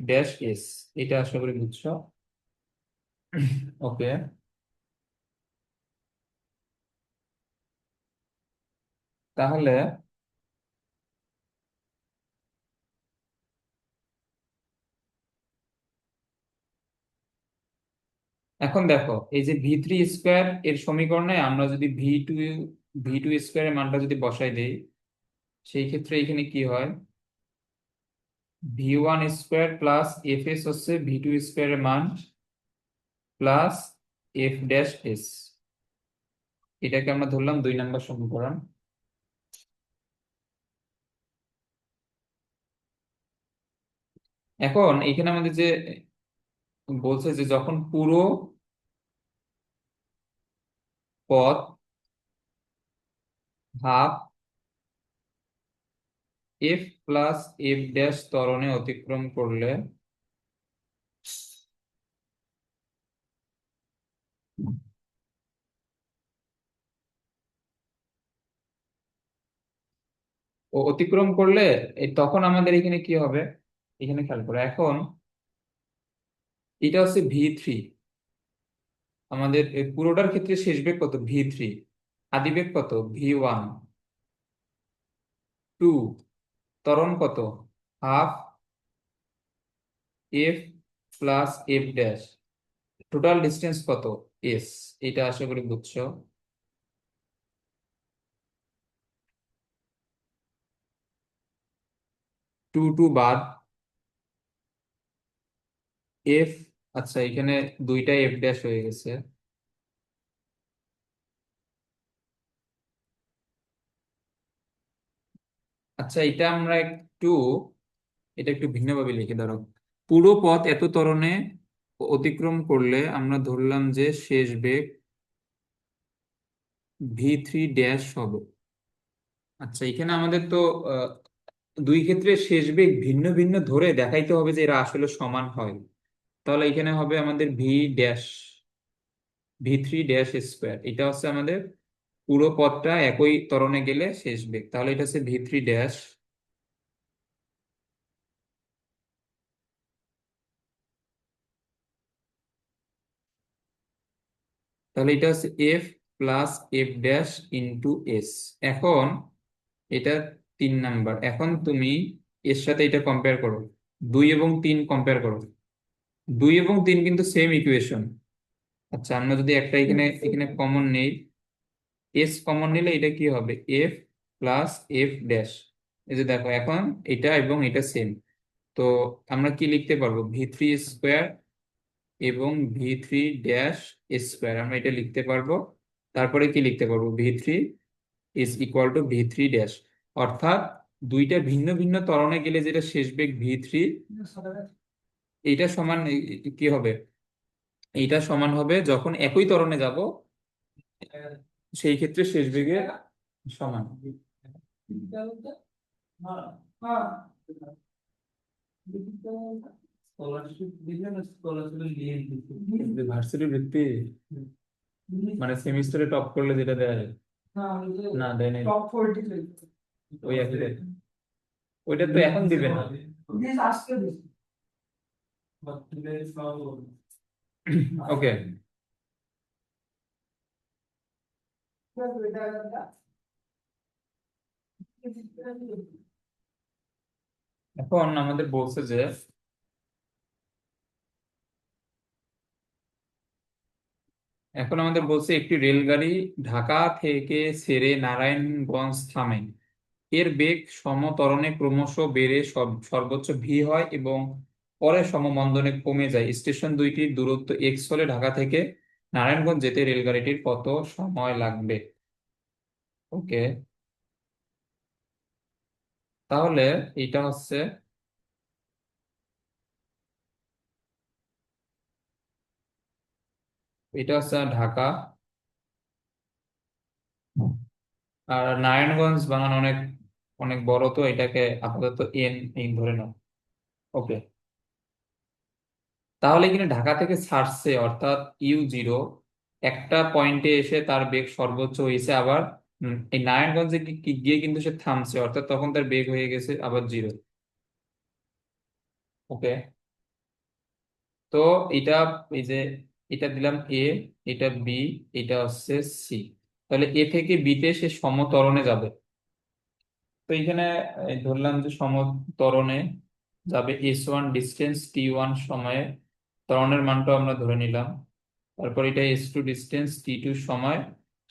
ড্যাশ S। এটা আশা করি বুঝছো। ওকে। তাহলে এখন দেখো, এই যে V3 স্কোয়ার এর সমীকরণে আমরা যদি ভি টু স্কোয়ারের মানটা যদি বসাই দেই, সেই ক্ষেত্রে এখানে কি হয়? V1 স্কোয়ার+FS হচ্ছে V2 স্কোয়ারের মান, প্লাস F ড্যাশ S। এটাকে আমরা ধরলাম 2 নম্বর সমীকরণ। এখন এখানে আমাদের যে বলছে যে যখন পুরো পথ half F plus F dash ত্বরণে অতিক্রম করলে অতিক্রম করলে তখন আমাদের এখানে কি হবে, এখানে খেয়াল করো এখন এটা হচ্ছে ভি3। আমাদের এই পুরোটার ক্ষেত্রে শেষ বেগ কত, ভি3। আদি বেগ কত, ভি1। টু, ত্বরণ কত, half F plus F dash. Total distance কত, এস। এটা আশা করি বুঝছো। টু টু বাদ এফ, আচ্ছা এখানে দুইটা এফ ড্যাশ হয়ে গেছে। আচ্ছা এটা একটু ভিন্নভাবে লিখে ধরো। পুরো পথ এত ত্বরণে অতিক্রম করলে আমরা ধরলাম যে শেষ বেগ ভি3 ড্যাশ হবে। আচ্ছা এখানে আমাদের তো আহ, দুই ক্ষেত্রে শেষ বেগ ভিন্ন ভিন্ন ধরে দেখাইতে হবে যে এরা আসলে সমান হয়। তাহলে এখানে হবে আমাদের ভি3 ড্যাশ স্কোয়ার। এটা হচ্ছে আমাদের পুরো পথটা একই ত্বরণে গেলে শেষ বেগ, তাহলে এটা হচ্ছে ভি3 ড্যাশ। তাহলে এটা হচ্ছে F plus F dash into S. এখন এটা 3 নাম্বার। এখন তুমি এর সাথে এটা কম্পেয়ার করো, 2 এবং 3 কম্পেয়ার করো। 2 এবং 3 কিন্তু সেম ইকুয়েশন। আচ্ছা আমরা যদি একটা এখানে এখানে কমন নেই, এস কমন নিলে এটা কি হবে, এফ প্লাস এফ ড্যাশ। এই যে দেখো এখন এটা এবং এটা সেম। তো আমরা কি লিখতে পারবো, ভি3 স্কোয়ার এবং ভি3 ড্যাশ স্কোয়ার, আমরা এটা লিখতে পারবো। তারপরে কি লিখতে পারবো, ভি3 ইজ ইকুয়াল টু ভি3 ড্যাশ। অর্থাৎ দুইটা ভিন্ন ভিন্ন ত্বরণে গেলে যেটা শেষ বেগ ভি3, এইটা সমান কি হবে, এইটা সমান হবে যখন একই ত্বরণে যাব সেই ক্ষেত্রে শেষ বেগের সমান। ভার্সিটি বৃত্তি মানে সেমিস্টারে টপ করলে যেটা দেয়, না দেয় নাই, ওই একই দেয়। ওইটা তো এখন দিবে না। ওকে, এখন আমাদের বলছে যে একটি রেলগাড়ি ঢাকা থেকে ছেড়ে নারায়ণগঞ্জ থামে। এর বেগ সমত্বরণে ক্রমশ বেড়ে সর্বোচ্চ ভি হয় এবং পরে সমমন্দনে কমে যায়। স্টেশন দুইটির দূরত্ব এক্স হলে ঢাকা থেকে নারায়ণগঞ্জ যেতে রেলগাড়িটির কত সময় লাগবে। ওকে, তাহলে এটা হচ্ছে ঢাকা, আর নারায়ণগঞ্জ বানানো অনেক অনেক বড়, তো এটাকে আপাতত এন এই ধরে নাও। ওকে, তাহলে এখানে ঢাকা থেকে ছাড়ছে অর্থাৎ ইউ0 একটা পয়েন্টে এসে তার বেগ সর্বোচ্চ হয়েছে, আবার এই নারায়ণগঞ্জে গিয়ে কিন্তু সে থামছে, অর্থাৎ তখন তার বেগ হয়ে গেছে আবার 0। ওকে, তো এটা এই যে এটা দিলাম এ, এটা বি, এটা হচ্ছে সি। তাহলে এ থেকে বি তে সে সমত্বরণে যাবে। তো এখানে ধরলাম যে সমত্বরণে যাবে s1 ডিস্টেন্স t1 সময়ে, ত্বরণের মানটা আমরা ধরে নিলাম। তারপর এটা s2 ডিস্টেন্স t2 সময়,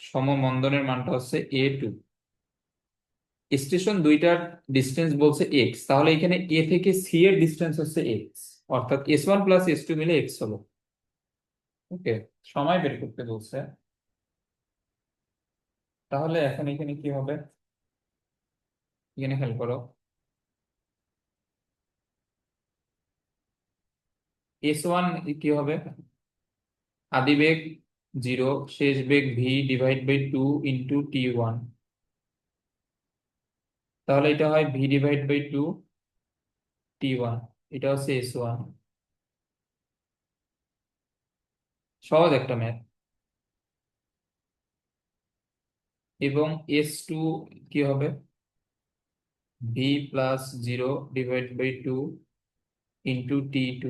সমমন্দনের মানটা হচ্ছে a2। স্টেশন দুইটার ডিস্টেন্স বলছে এক্স, তাহলে এখানে এ থেকে সি এর ডিস্টেন্স হচ্ছে এক্স, অর্থাৎ s1 প্লাস s2 মিলে এক্স হলো। ওকে, সময় বের করতে বলছে। তাহলে এখন এখানে কি হবে, এখানে খেয়াল করো, S1 কি হবে? আদি বেগ 0, শেষ বেগ v/2 × t1। তাহলে এটা হয় v/2 t1, এটা হচ্ছে S1। সহজ একটা ম্যাথ। এবং S2 কি হবে? v+0/2 × t2।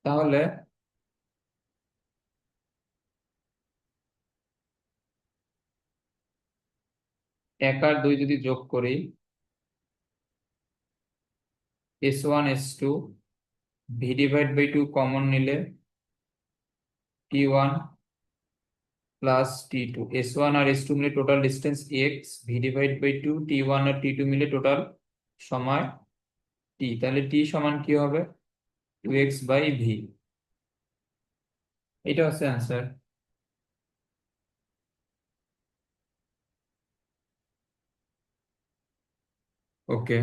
তাহলে 1 আর 2 যদি যোগ করি, S1 S2, v/2 কমন নিলে t1 প্লাস t2। S1 আর S2 মিলে total distance x, v/2, t1 আর t2 মিলে টোটাল সময় t। তাহলে t সমান কি হবে? 2x/v। এটা হচ্ছে অ্যান্সার। ওকে,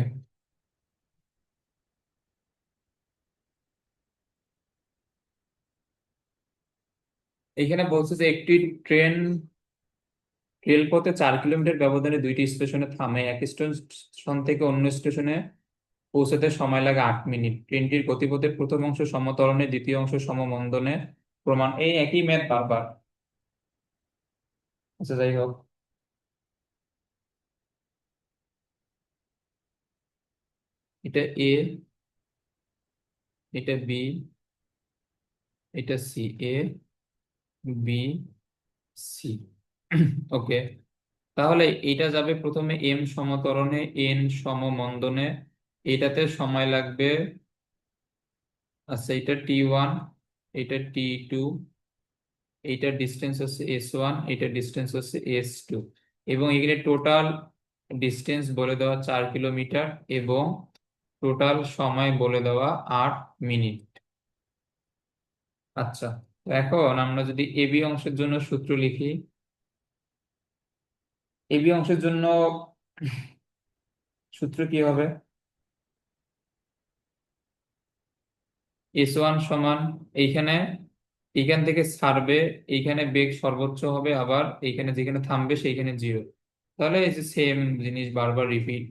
এখানে বলছে যে একটি ট্রেন রেলপথে 4 কিলোমিটার ব্যবধানে 2টি স্টেশনে থামে। এক স্টেশন থেকে অন্য স্টেশনে পৌঁছাতে সময় লাগে 8 মিনিট। ট্রেনটির গতিপথের প্রথম অংশ সমত্বরণে, দ্বিতীয় অংশ সমমন্দনে। প্রমাণ। এই একই ম্যাথ বারবার। আচ্ছা, যাই হোক। এটা এ, এটা বি, এটা সি। এ, বি, সি। ওকে, তাহলে এটা যাবে প্রথমে এম সমতরণে, এন সমমন্দনে। এটাতে সময় লাগবে। আচ্ছা, এটা t1, এটা t2, এইটার ডিস্টেন্স হচ্ছে S1, এইটার ডিস্টেন্স হচ্ছে S2। এবং এখানে টোটাল ডিস্টেন্স বলে দেওয়া 4 কিলোমিটার, এবং টোটাল সময় বলে দেওয়া 8 মিনিট। আচ্ছা, তো এখন আমরা যদি এবি অংশের জন্য সূত্র লিখি। এবি অংশের জন্য সূত্র কি হবে? S1 সমান, এইখানে এইখান থেকে ছাড়বে, এইখানে বেগ সর্বোচ্চ হবে, আবার এইখানে যেখানে থামবে সেইখানে 0। তাহলে এই যে সেম জিনিস বারবার রিপিট।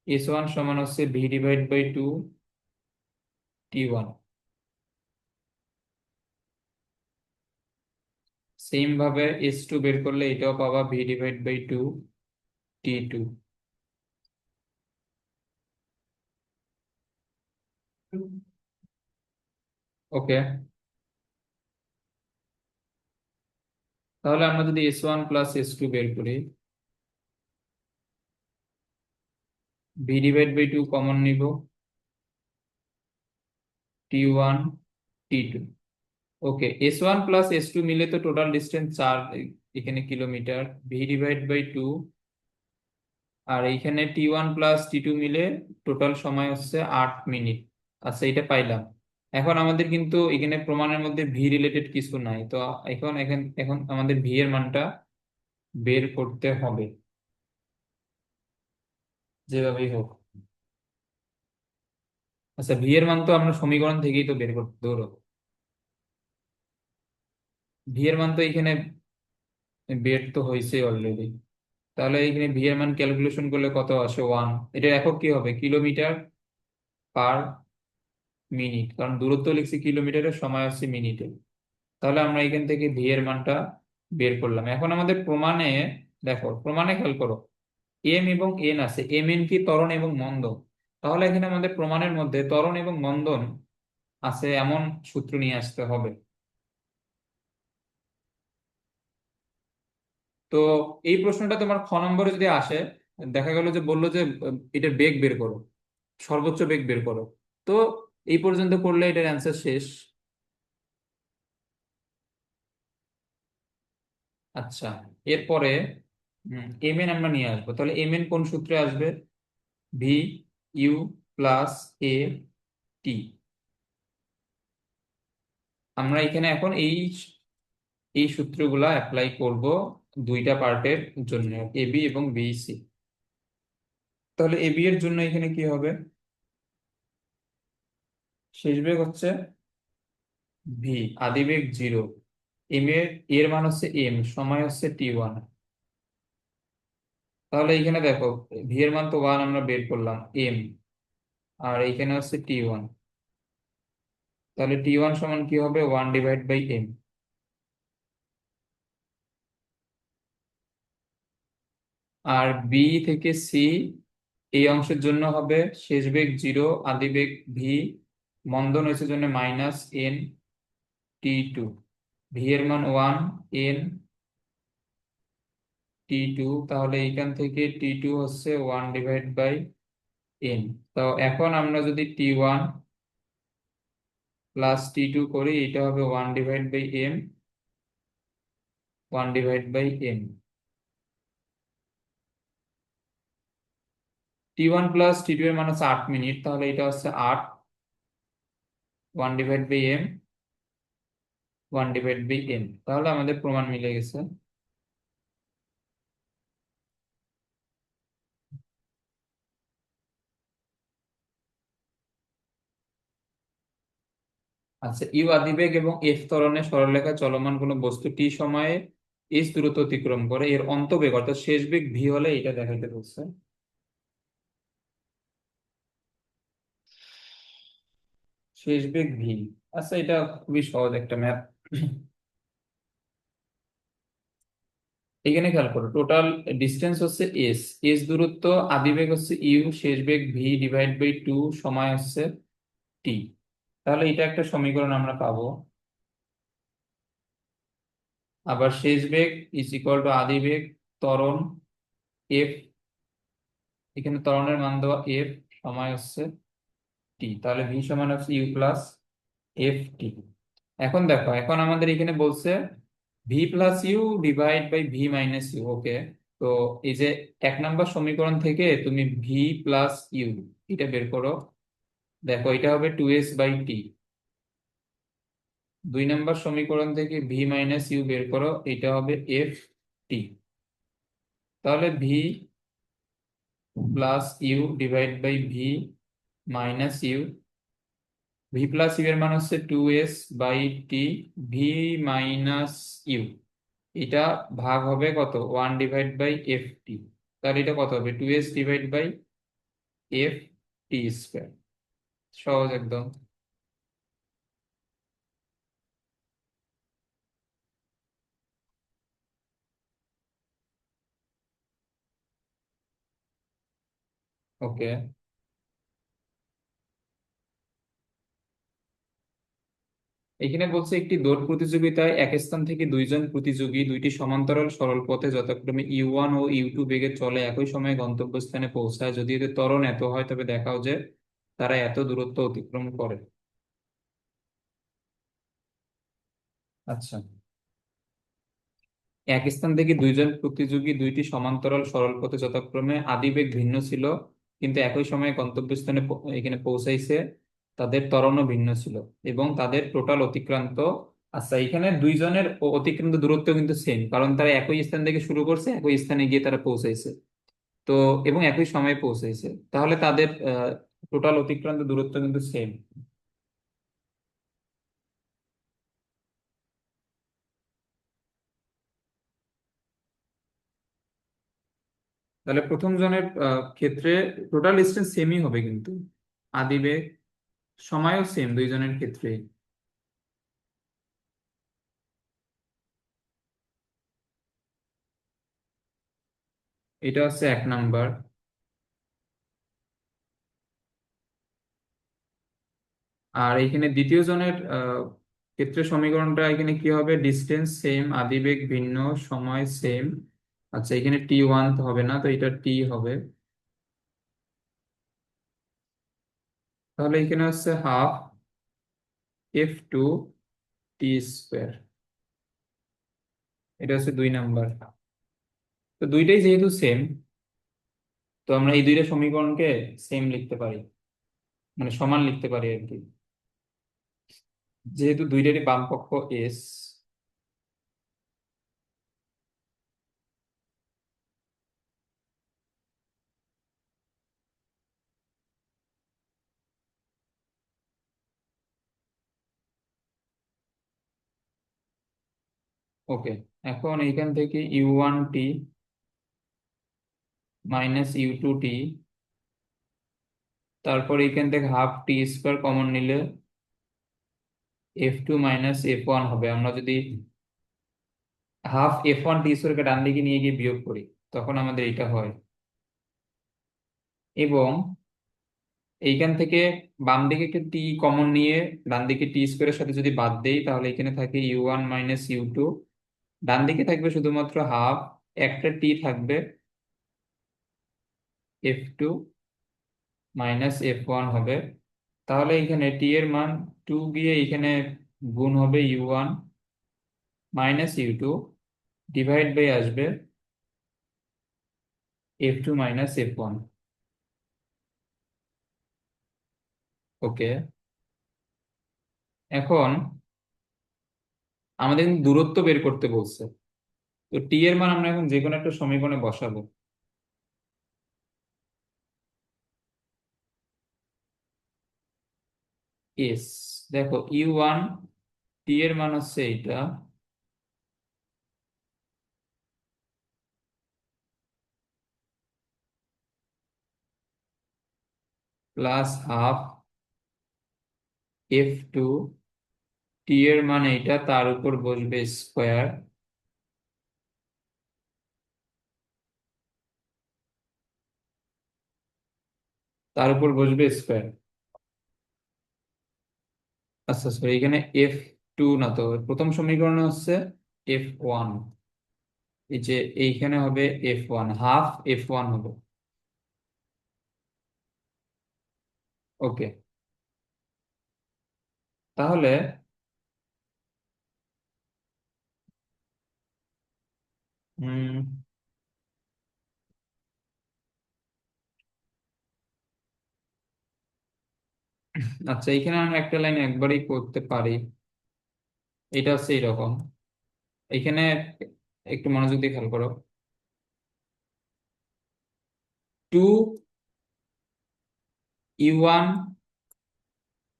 S1 সমান হচ্ছে v/2 t1। সেম ভাবে S2 বের করলে এটাও পাবা v/2 t2। ওকে, তাহলে আমরা যদি S1 প্লাস S2 বের করি, v/2 কমন নিব, t1 t2। ওকে, S1 প্লাস S2 মিলে তো টোটাল ডিস্টেন্স 4 এখানে কিলোমিটার, v/2। আর এইখানে t1 প্লাস t2 মিলে টোটাল সময় হচ্ছে 8 মিনিট। আচ্ছা, এটা পাইলাম। এখন আমাদের কিন্তু এখানে প্রমাণের মধ্যে ভি রিলেটেড কিছু নাই তো। এখন এখন এখন আমাদের ভি এর মানটা বের করতে হবে যেভাবেই হোক। আচ্ছা, ভি এর মান তো আমরা সমীকরণ থেকেই তো বের করতে ধরো। ভি এর মান তো এখানে বের তো হয়েছে অলরেডি। তাহলে এখানে ভি এর মান ক্যালকুলেশন করলে কত আসে? 1। এটার একক কি হবে? কিলোমিটার পার মিনিট, কারণ দূরত্ব লিখছি কিলোমিটারে, সময় হচ্ছে মিনিটে। তাহলে আমরা এখান থেকে ভি এর মানটা বের করলাম। এখন আমাদের প্রমাণে, দেখো প্রমাণে খেয়াল করো, এম এবং এন আছে। এম এন কি ত্বরণ এবং মন্দন। তাহলে এখানে আমাদের প্রমাণের মধ্যে ত্বরণ এবং মন্দন আছে এমন সূত্র নিয়ে আসতে হবে। তো এই প্রশ্নটা তোমার খ নম্বরে যদি আসে, দেখা গেল যে বললো যে এটার বেগ বের করো, সর্বোচ্চ বেগ বের করো। তো এই পর্যন্ত করলে এটার অ্যান্সার শেষ। আচ্ছা, এরপরে এম এন আমরা নিয়ে আসবো। তাহলে এম এন কোন সূত্রে আসবে? v/u + a t। আমরা এখানে এখন এই এই সূত্রগুলা অ্যাপ্লাই করব দুইটা পার্টের জন্য, এবি এবং বিসি। তাহলে এবি এর জন্য এখানে কি হবে? শেষ বেগ হচ্ছে ভি, আদি বেগ 0, এম এর এর মান হচ্ছে এম, সময় হচ্ছে t1। তাহলে এখানে দেখো, ভি এর মান তো 1 আমরা বের করলাম, এম, আর এইখানে হচ্ছে t1। তাহলে t1 সমান কি হবে? 1/m। আর বি থেকে সি এই অংশের জন্য হবে শেষ বেগ 0, আদি বেগ ভি, মন্দন হয়েছে জন্য -n t2। ভি এর মান 1, এন t2, তাহলে এইখান থেকে t2 হচ্ছে 1/n। তো এখন আমরা যদি t1 প্লাস t2 করি, এটা হবে 1/m, 1/m। t1 plus t2 এর মান হচ্ছে 8 মিনিট, তাহলে এটা হচ্ছে 8, 1/m, 1/m। তাহলে আমাদের প্রমাণ মিলে গেছে। আচ্ছা, ইউ আদিবেগ এবং এফ ত্বরণে সরলরেখায় চলমান কোনো বস্তু টি সময়ে এস দূরত্ব অতিক্রম করে, এর অন্তবেগ অর্থাৎ শেষ বেগ ভি হলে এটা দেখাইতে বলছে। শেষ বেগ ভি। আচ্ছা, এটা খুবই সহজ একটা ম্যাথ। এখানে খেয়াল করো, টোটাল ডিস্টেন্স হচ্ছে এস, এস দূরত্ব, আদিবেগ হচ্ছে ইউ, শেষ বেগ ভি ডিভাইড বাই 2, সময় হচ্ছে টি। তাহলে এটা একটা সমীকরণ আমরা পাবো। আবার শেষ বেগ ইজ ইকুয়াল টু আদিবেগ ত্বরণ এফ, এখানে ত্বরণের মান দেওয়া এফ, সময় হচ্ছে টি। তাহলে ভি সমান হচ্ছে ইউ প্লাস এফ টি। এখন দেখো, এখন আমাদের এখানে বলছে V plus U divide by V minus U. Okay, তো এই যে 1 নম্বর সমীকরণ থেকে তুমি ভি প্লাস ইউ এটা বের করো। দেখো, এটা হবে 2s/t। 2 নম্বর সমীকরণ থেকে ভি মাইনাস ইউ বের করো, এটা হবে এফ টি। তাহলে V plus U divide by V minus U, V plus U এর মান হচ্ছে 2s/t, ভি মাইনাস ইউ এটা ভাগ হবে কত? 1/f t। তাহলে এটা কত হবে? 2s/f t²। সহজ একদম। ওকে, এখানে বলছে একটি দৌড় প্রতিযোগিতায় এক স্থান থেকে দুইজন প্রতিযোগী দুইটি সমান্তরাল সরল পথে যথাক্রমে ইউ1 ও ইউ2 বেগে চলে একই সময়ে গন্তব্যস্থানে পৌঁছায়। যদি এদের ত্বরণ এত হয় তবে দেখাও যে তারা এত দূরত্ব অতিক্রম করে। আচ্ছা, এক স্থান থেকে দুইজন প্রতিযোগী দুইটি সমান্তরাল সরল পথে যথাক্রমে আদিবেগ ভিন্ন ছিল কিন্তু একই সময়ে গন্তব্যস্থানে এখানে পৌঁছাইছে, তাদের ত্বরণও ভিন্ন ছিল এবং তাদের টোটাল অতিক্রান্ত। আচ্ছা, এখানে দুইজনের অতিক্রান্ত দূরত্ব কিন্তু সেম, কারণ তারা একই স্থান থেকে শুরু করছে, একই স্থানে গিয়ে তারা পৌঁছাইছে। তো এবং একই সময়ে পৌঁছাইছে, তাহলে তাদের টোটাল অতিক্রান্ত দূরত্ব কিন্তু সেম। তাহলে প্রথম জনের ক্ষেত্রে টোটাল ডিস্টেন্স সেমই হবে কিন্তু, আদিবেগ সময়ও সেম দুইজনের ক্ষেত্রে। এটা হচ্ছে 1 নাম্বার। আর এখানে দ্বিতীয় জনের ক্ষেত্রে সমীকরণটা এখানে কি হবে? ডিস্টেন্স সেম, আদিবেগ ভিন্ন, সময় সেম। আচ্ছা, এখানে t1 তো হবে না, তো এটা টি হবে। তাহলে এখানে হচ্ছে 1/2f2t²। এটা হচ্ছে 2 নাম্বার। তো দুইটাই যেহেতু সেম, তো আমরা এই দুইটা সমীকরণকে সেম লিখতে পারি, মানে সমান লিখতে পারি আর কি, যেহেতু দুইটারই বাম পক্ষ এস। ওকে, এখন এইখান থেকে u1t মাইনাস u2t, তারপর এইখান থেকে হাফ টি স্কোয়ার কমন নিলে f2 মাইনাস f1 হবে। আমরা যদি হাফ f1 টি স্কোয়ারকে ডান দিকে নিয়ে গিয়ে বিয়োগ করি তখন আমাদের এটা হয়। এবং এইখান থেকে বাম দিকে একটা টি কমন নিয়ে ডান দিকে টি স্কোয়ারের সাথে যদি বাদ দেই তাহলে এখানে থাকে u1 মাইনাস u2, ডান দিকে থাকবে শুধুমাত্র হাফ, একটা টি থাকবে, f2 মাইনাস f1 হবে। তাহলে এখানে টি এর মান 2 গিয়ে এখানে গুণ হবে u1 minus u2, divide by আসবে f2 মাইনাস f1। ওকে, এখন আমাদের কিন্তু দূরত্ব বের করতে বলছে, তো টি এর মান আমরা এখন যে কোনো একটা সমীকরণে বসাবো। এস, দেখো u1 টি এর মান হচ্ছে এইটা, প্লাস হাফ f2, টি এর মান এইটা, তার উপর বসবে স্কোয়ার, তার উপর বসবে স্কোয়ার। আচ্ছা সরি, এখানে f2 না তো, প্রথম সমীকরণে হচ্ছে f1, এই যে এইখানে হবে f1, হাফ f1 হবে। ওকে, তাহলে উম আচ্ছা, এখানে আমি একটা লাইন একবারই করতে পারি। এটা হচ্ছে এইরকম, এখানে একটু মনোযোগ দিয়ে খেয়াল করো, 2u1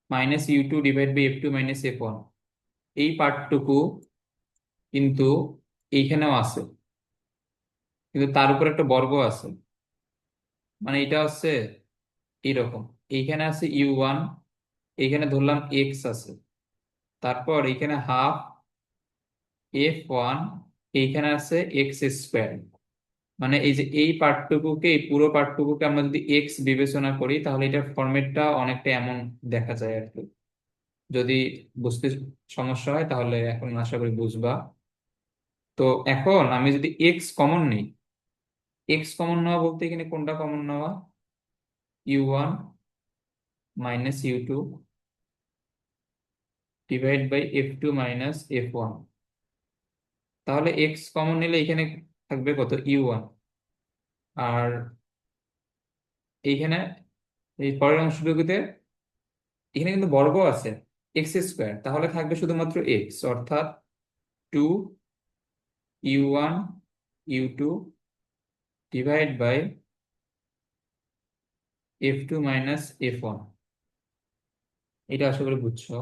minus u2 divide by f2 minus f1, এই পার্টটুকু কিন্তু এইখানেও আছে, কিন্তু তার উপর একটা বর্গ আছে, মানে এটা হচ্ছে এইরকম, এইখানে আছে u1, এইখানে ধরলাম x আছে, তারপর এইখানে হাফ f1, এইখানে আছে এক্স স্কোয়ার। মানে এই যে এই পার্টটুকুকে, এই পুরো পার্টটুকুকে আমরা যদি এক্স বিবেচনা করি তাহলে এটার ফরম্যাটটা অনেকটা এমন দেখা যায় আর কি। যদি বুঝতে সমস্যা হয় তাহলে এখন আশা করি বুঝবা। তো এখন আমি যদি এক্স কমন নিই, এক্স কমন নেওয়া বলতে এখানে কোনটা কমন নেওয়া, u1 minus u2 divide by f2 minus f1। তাহলে এক্স কমন নিলে এখানে থাকবে কত, u1, আর এইখানে এই পরের অংশটুকুতে এখানে কিন্তু বর্গ আছে, এক্স স্কোয়ার, তাহলে থাকবে শুধুমাত্র এক্স, অর্থাৎ 2u1 u2 divide by f2 minus f1। এটা আশা করি বুঝছো।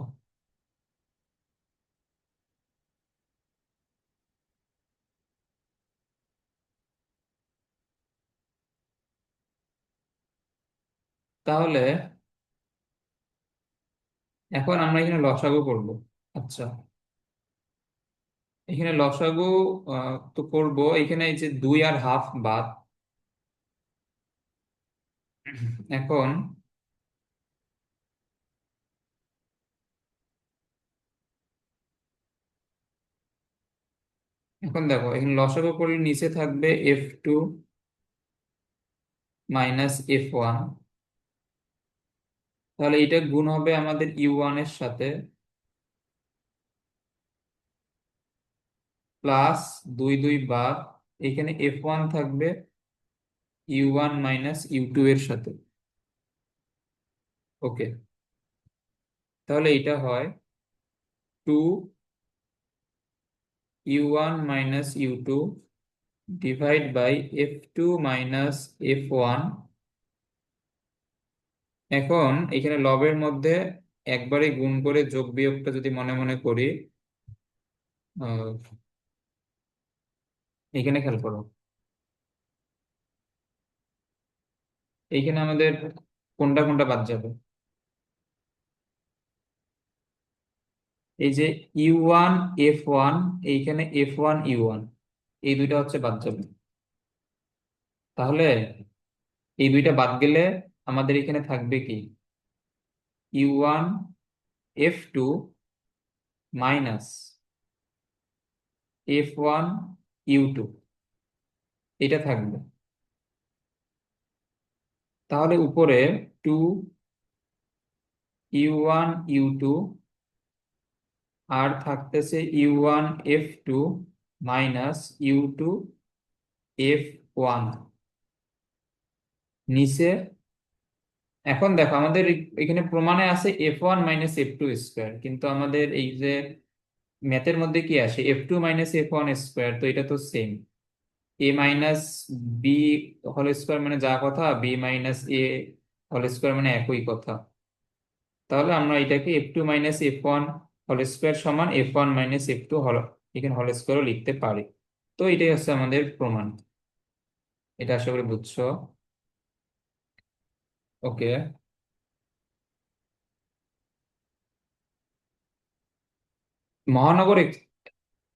তাহলে এখন আমরা এখানে লসাগু করব। আচ্ছা, এখানে লসাগু তো করব, এখানে এই যে 2 আর হাফ বাদ। এখন এখন দেখো, এখানে লসাগু করলে নিচে থাকবে f2 মাইনাস f1, তাহলে এটা গুণ হবে আমাদের u1 এর সাথে, প্লাস 2 2 বাদ, এখানে f1 থাকবে u1 মাইনাস u2 এর সাথে। ওকে, তাহলে এটা হয় 2u1 minus u2 divide by f2 minus f1। এখন এখানে লবের মধ্যে একবারে গুণ করে যোগ বিয়োগটা যদি মনে মনে করি, এখানে খেয়াল করো, এইখানে আমাদের কোনটা কোনটা বাদ যাবে? এই যে U1 F1, এইখানে F1 U1, এই দুইটা হচ্ছে বাদ যাবে। তাহলে এই দুইটা বাদ গেলে আমাদের এখানে থাকবে কি? U1 F2 minus F1 U2, এটা থাকবে। তাহলে উপরে 2 U1 U2 আর থাকতেছে U1 F2 minus U2 F1 নিচে। এখন দেখো আমাদের এখানে প্রমাণে আছে F1 - F2 স্কোয়ার, কিন্তু আমাদের এই যে ম্যাথের মধ্যে কি আসে F2 - F1 স্কোয়ার, তো এটা তো same. A - B whole square মানে যা কথা, B - A হোল স্কোয়ার মানে একই কথা। তাহলে আমরা এটাকে F2 - F1 হোল স্কোয়ার সমান F1 - F2 হল, এখানে হোল স্কোয়ারও লিখতে পারি। তো এটাই হচ্ছে আমাদের প্রমাণ। এটা আশা করি বুঝছো। ওকে। মহানগর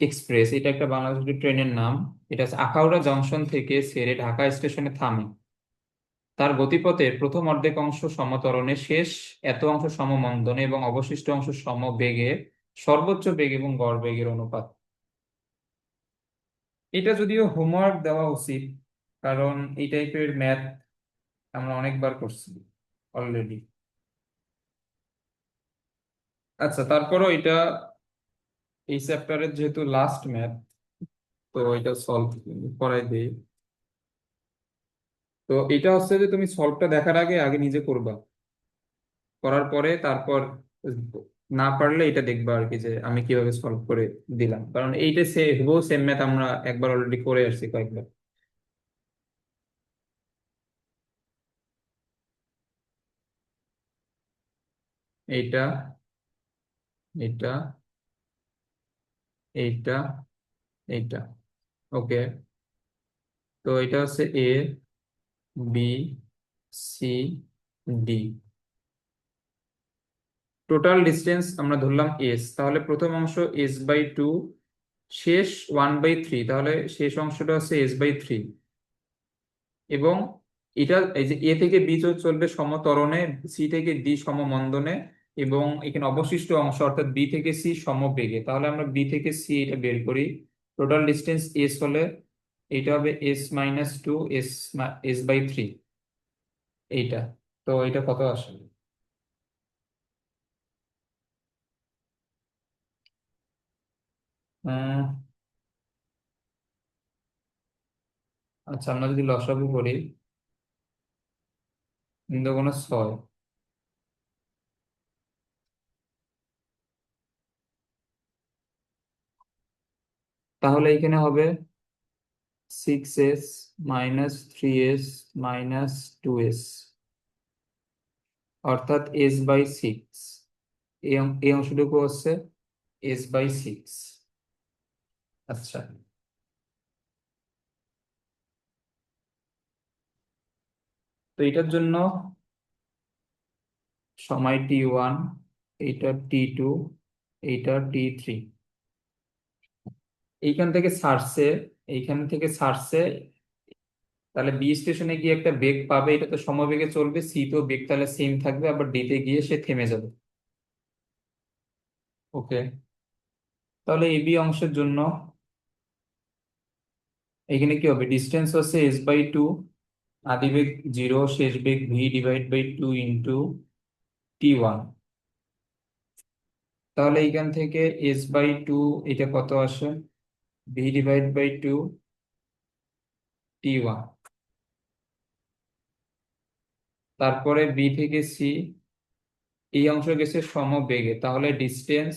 এক্সপ্রেস, এটা একটা বাংলাদেশ ট্রেনের নাম। এটা হচ্ছে আখাউড়া জংশন থেকে ছেড়ে ঢাকা স্টেশনে থামে। তার গতিপথের প্রথম অর্ধেক অংশ সমত্বরণে, শেষ এত অংশ সমমন্দনে এবং অবশিষ্ট অংশ সমবেগে, সর্বোচ্চ বেগ এবং গড় বেগের অনুপাত। এটা যদিও হোমওয়ার্ক দেওয়া উচিত, কারণ এই টাইপের ম্যাথ আমরা অনেকবার করছি অলরেডি। আচ্ছা, তারপরও এটা এই চ্যাপ্টারের যেহেতু লাস্ট ম্যাথ, তো এটা সলভ করাই দেই। তো এটা হচ্ছে যে তুমি সলভটা দেখার আগে আগে নিজে করবা, করার পরে তারপর না পারলে এটা দেখবা আর কি, যে আমি কিভাবে সলভ করে দিলাম, কারণ এইটা হুবহু সেম ম্যাথ আমরা একবার অলরেডি করে আসছি কয়েকবার। এইটা, এইটা, এইটা, এইটা। ওকে। তো এটা হচ্ছে A B C D। Total distance আমরা ধরলাম S, তাহলে প্রথম অংশ S/2, শেষ 1/3, তাহলে শেষ অংশটা হচ্ছে S/3। এবং এটা এই যে এ থেকে বি চলবে সমত্বরণে, সি থেকে ডি সমমন্দনে, এবং এখানে অবশিষ্ট অংশ অর্থাৎ বি থেকে সি সমবেগে। তাহলে আমরা বি থেকে সি এটা বের করি। টোটাল ডিস্টেন্স এস হলে এইটা হবে S - 2 S/3, এইটা। তো এটা কত আসলে? আহ, আচ্ছা, আমরা যদি লসাগু করি, কিন্তু কোনো 6, তাহলে এখানে হবে 6S - 3S - 2S, অর্থাৎ S/6। এই অংশটুকু হচ্ছে S/6। আচ্ছা, তো এটার জন্য সময় T1, এইটা T2, এইটা T3। এইখান থেকে ছাড়ছে, এইখান থেকে ছাড়ছে, তাহলে বি স্টেশনে গিয়ে একটা বেগ পাবে, এটা তো সমবেগে চলবে, সি তো বেগ তাহলে সেম থাকবে, আবার ডিতে গিয়ে সে থেমে যাবে। ওকে। তাহলে এবি অংশের জন্য এখানে কি হবে? ডিস্টেন্স হচ্ছে S/2, আদি বেগ 0, শেষ বেগ V/2 × T1। তাহলে এইখান থেকে S/2 এটা কত আসে? V/2 T1। তারপরে বি থেকে সি, এই অংশ গেছে সমবেগে, তাহলে ডিস্টেন্স,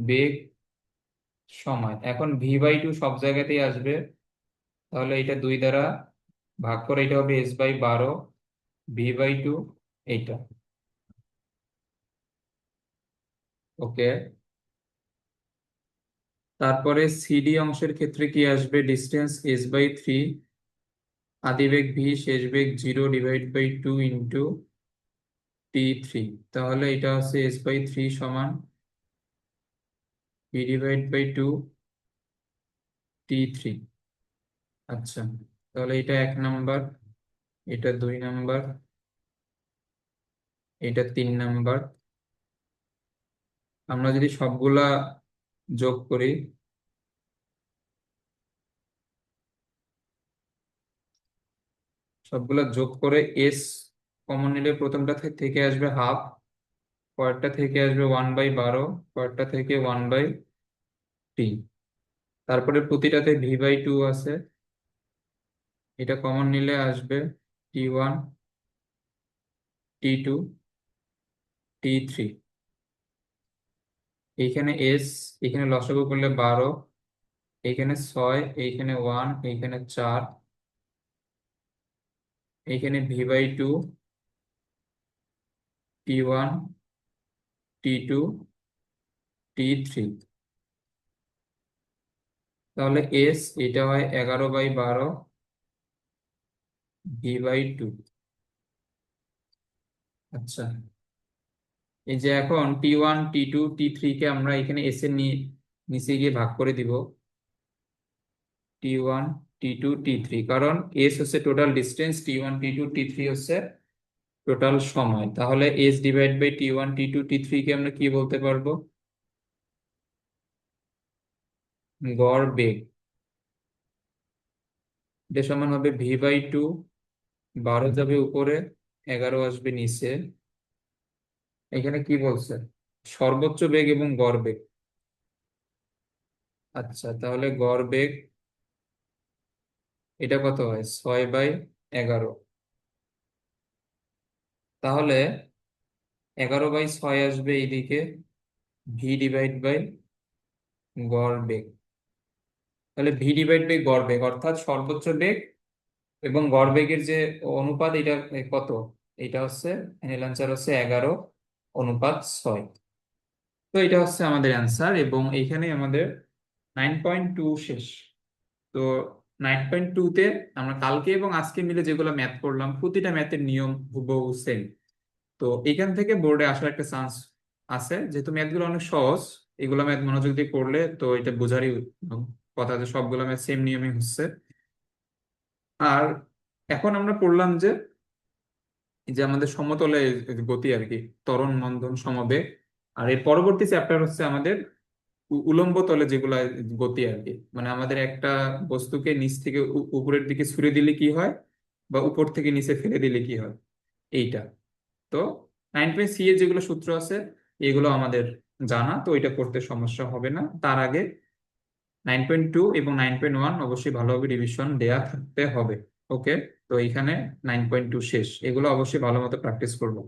বেগ, সময়। এখন V/2 সব জায়গাতেই আসবে, তাহলে এটা 2 দ্বারা ভাগ করে, এটা হবে S/12 V/2, এইটা। ওকে। তারপরে সিডি অংশের ক্ষেত্রে কি আসবে, ডিস্টেন্স s/3, আদিবেগ ভি, শেষ বেগ 0 / 2 × তাহলে এটা হচ্ছে s/3 সমান v/2 t3। আচ্ছা, তাহলে এটা 1 নাম্বার, এটা 2 নাম্বার, এটা 3 নাম্বার। আমরা যদি সবগুলা যোগ করি, সবগুলা যোগ করে এস কমন নিলে প্রথমটা থেকে আসবে হাফ, পরেরটা থেকে আসবে 1/12, পরেরটা থেকে 1/3। তারপরে প্রতিটাতে v/2 আছে, এটা কমন নিলে আসবে t1, t2, t3। এইখানে এস, এখানে লসাগু করলে 12, এইখানে 6, এইখানে 1, এইখানে 4, এইখানে v/2, t1, t2, t3। তাহলে এস এটা হয় 11/12 v/2। আচ্ছা, এই যে এখন t1, t2, t3 কে আমরা এখানে এস এর নিচে গিয়ে ভাগ করে দিব, t1, t2, t3, কারণ এস হচ্ছে total distance, t1, t2, t3 হচ্ছে টোটাল সময়। তাহলে s/t1, t2, t3 কে আমরা কি বলতে পারবো, গড় বেগ। এটা সমান হবে v/2, 12 যাবে উপরে, 11 আসবে নিচে। এখানে কি বলছে, সর্বোচ্চ বেগ এবং গড় বেগ। আচ্ছা, তাহলে গড় বেগ এটা কত হয়, 6/11। তাহলে 11/6 আসবে এইদিকে, v/, গড় বেগ। তাহলে v/, গড় বেগ অর্থাৎ সর্বোচ্চ বেগ এবং গড় বেগের যে অনুপাত, এটা কত, এটা হচ্ছে ফাইনাল অ্যান্সার হচ্ছে 11:6। তো এটা হচ্ছে আমাদের অ্যান্সার, এবং এইখানে আমাদের 9.2 শেষ। তো 9.2-তে আমরা কালকে এবং আজকে মিলে যেগুলো ম্যাথ করলাম, প্রতিটা ম্যাথের নিয়ম হুবহু সেম। তো এখান থেকে বোর্ডে আসার একটা চান্স আছে, যেহেতু ম্যাথগুলো অনেক সহজ। এগুলো ম্যাথ মনোযোগ দিয়ে করলে তো এটা বোঝারই কথা যে সবগুলো ম্যাথ সেম নিয়মে হচ্ছে। আর এখন আমরা পড়লাম যে এই যে আমাদের সমতলে গতি আর কি, ত্বরণ মন্দন সমবেগ। আর এর পরবর্তী চ্যাপ্টার হচ্ছে আমাদের উলম্ব তলে যেগুলা গতি আর কি, মানে আমাদের একটা বস্তুকে নিচ থেকে উপরের দিকে ছুড়ে দিলে কি হয়, বা উপর থেকে নিচে ফেলে দিলে কি হয়, এইটা। তো 9.c এর যেগুলো সূত্র আছে এগুলো আমাদের জানা, তো এটা করতে সমস্যা হবে না। তার আগে 9.2 এবং 9.1 অবশ্যই ভালোভাবে রিভিশন দেয়া থাকতে হবে। ওকে, তো এখানে 9.2 শেষ, এগুলো অবশ্যই ভালো মতো প্র্যাকটিস করবো।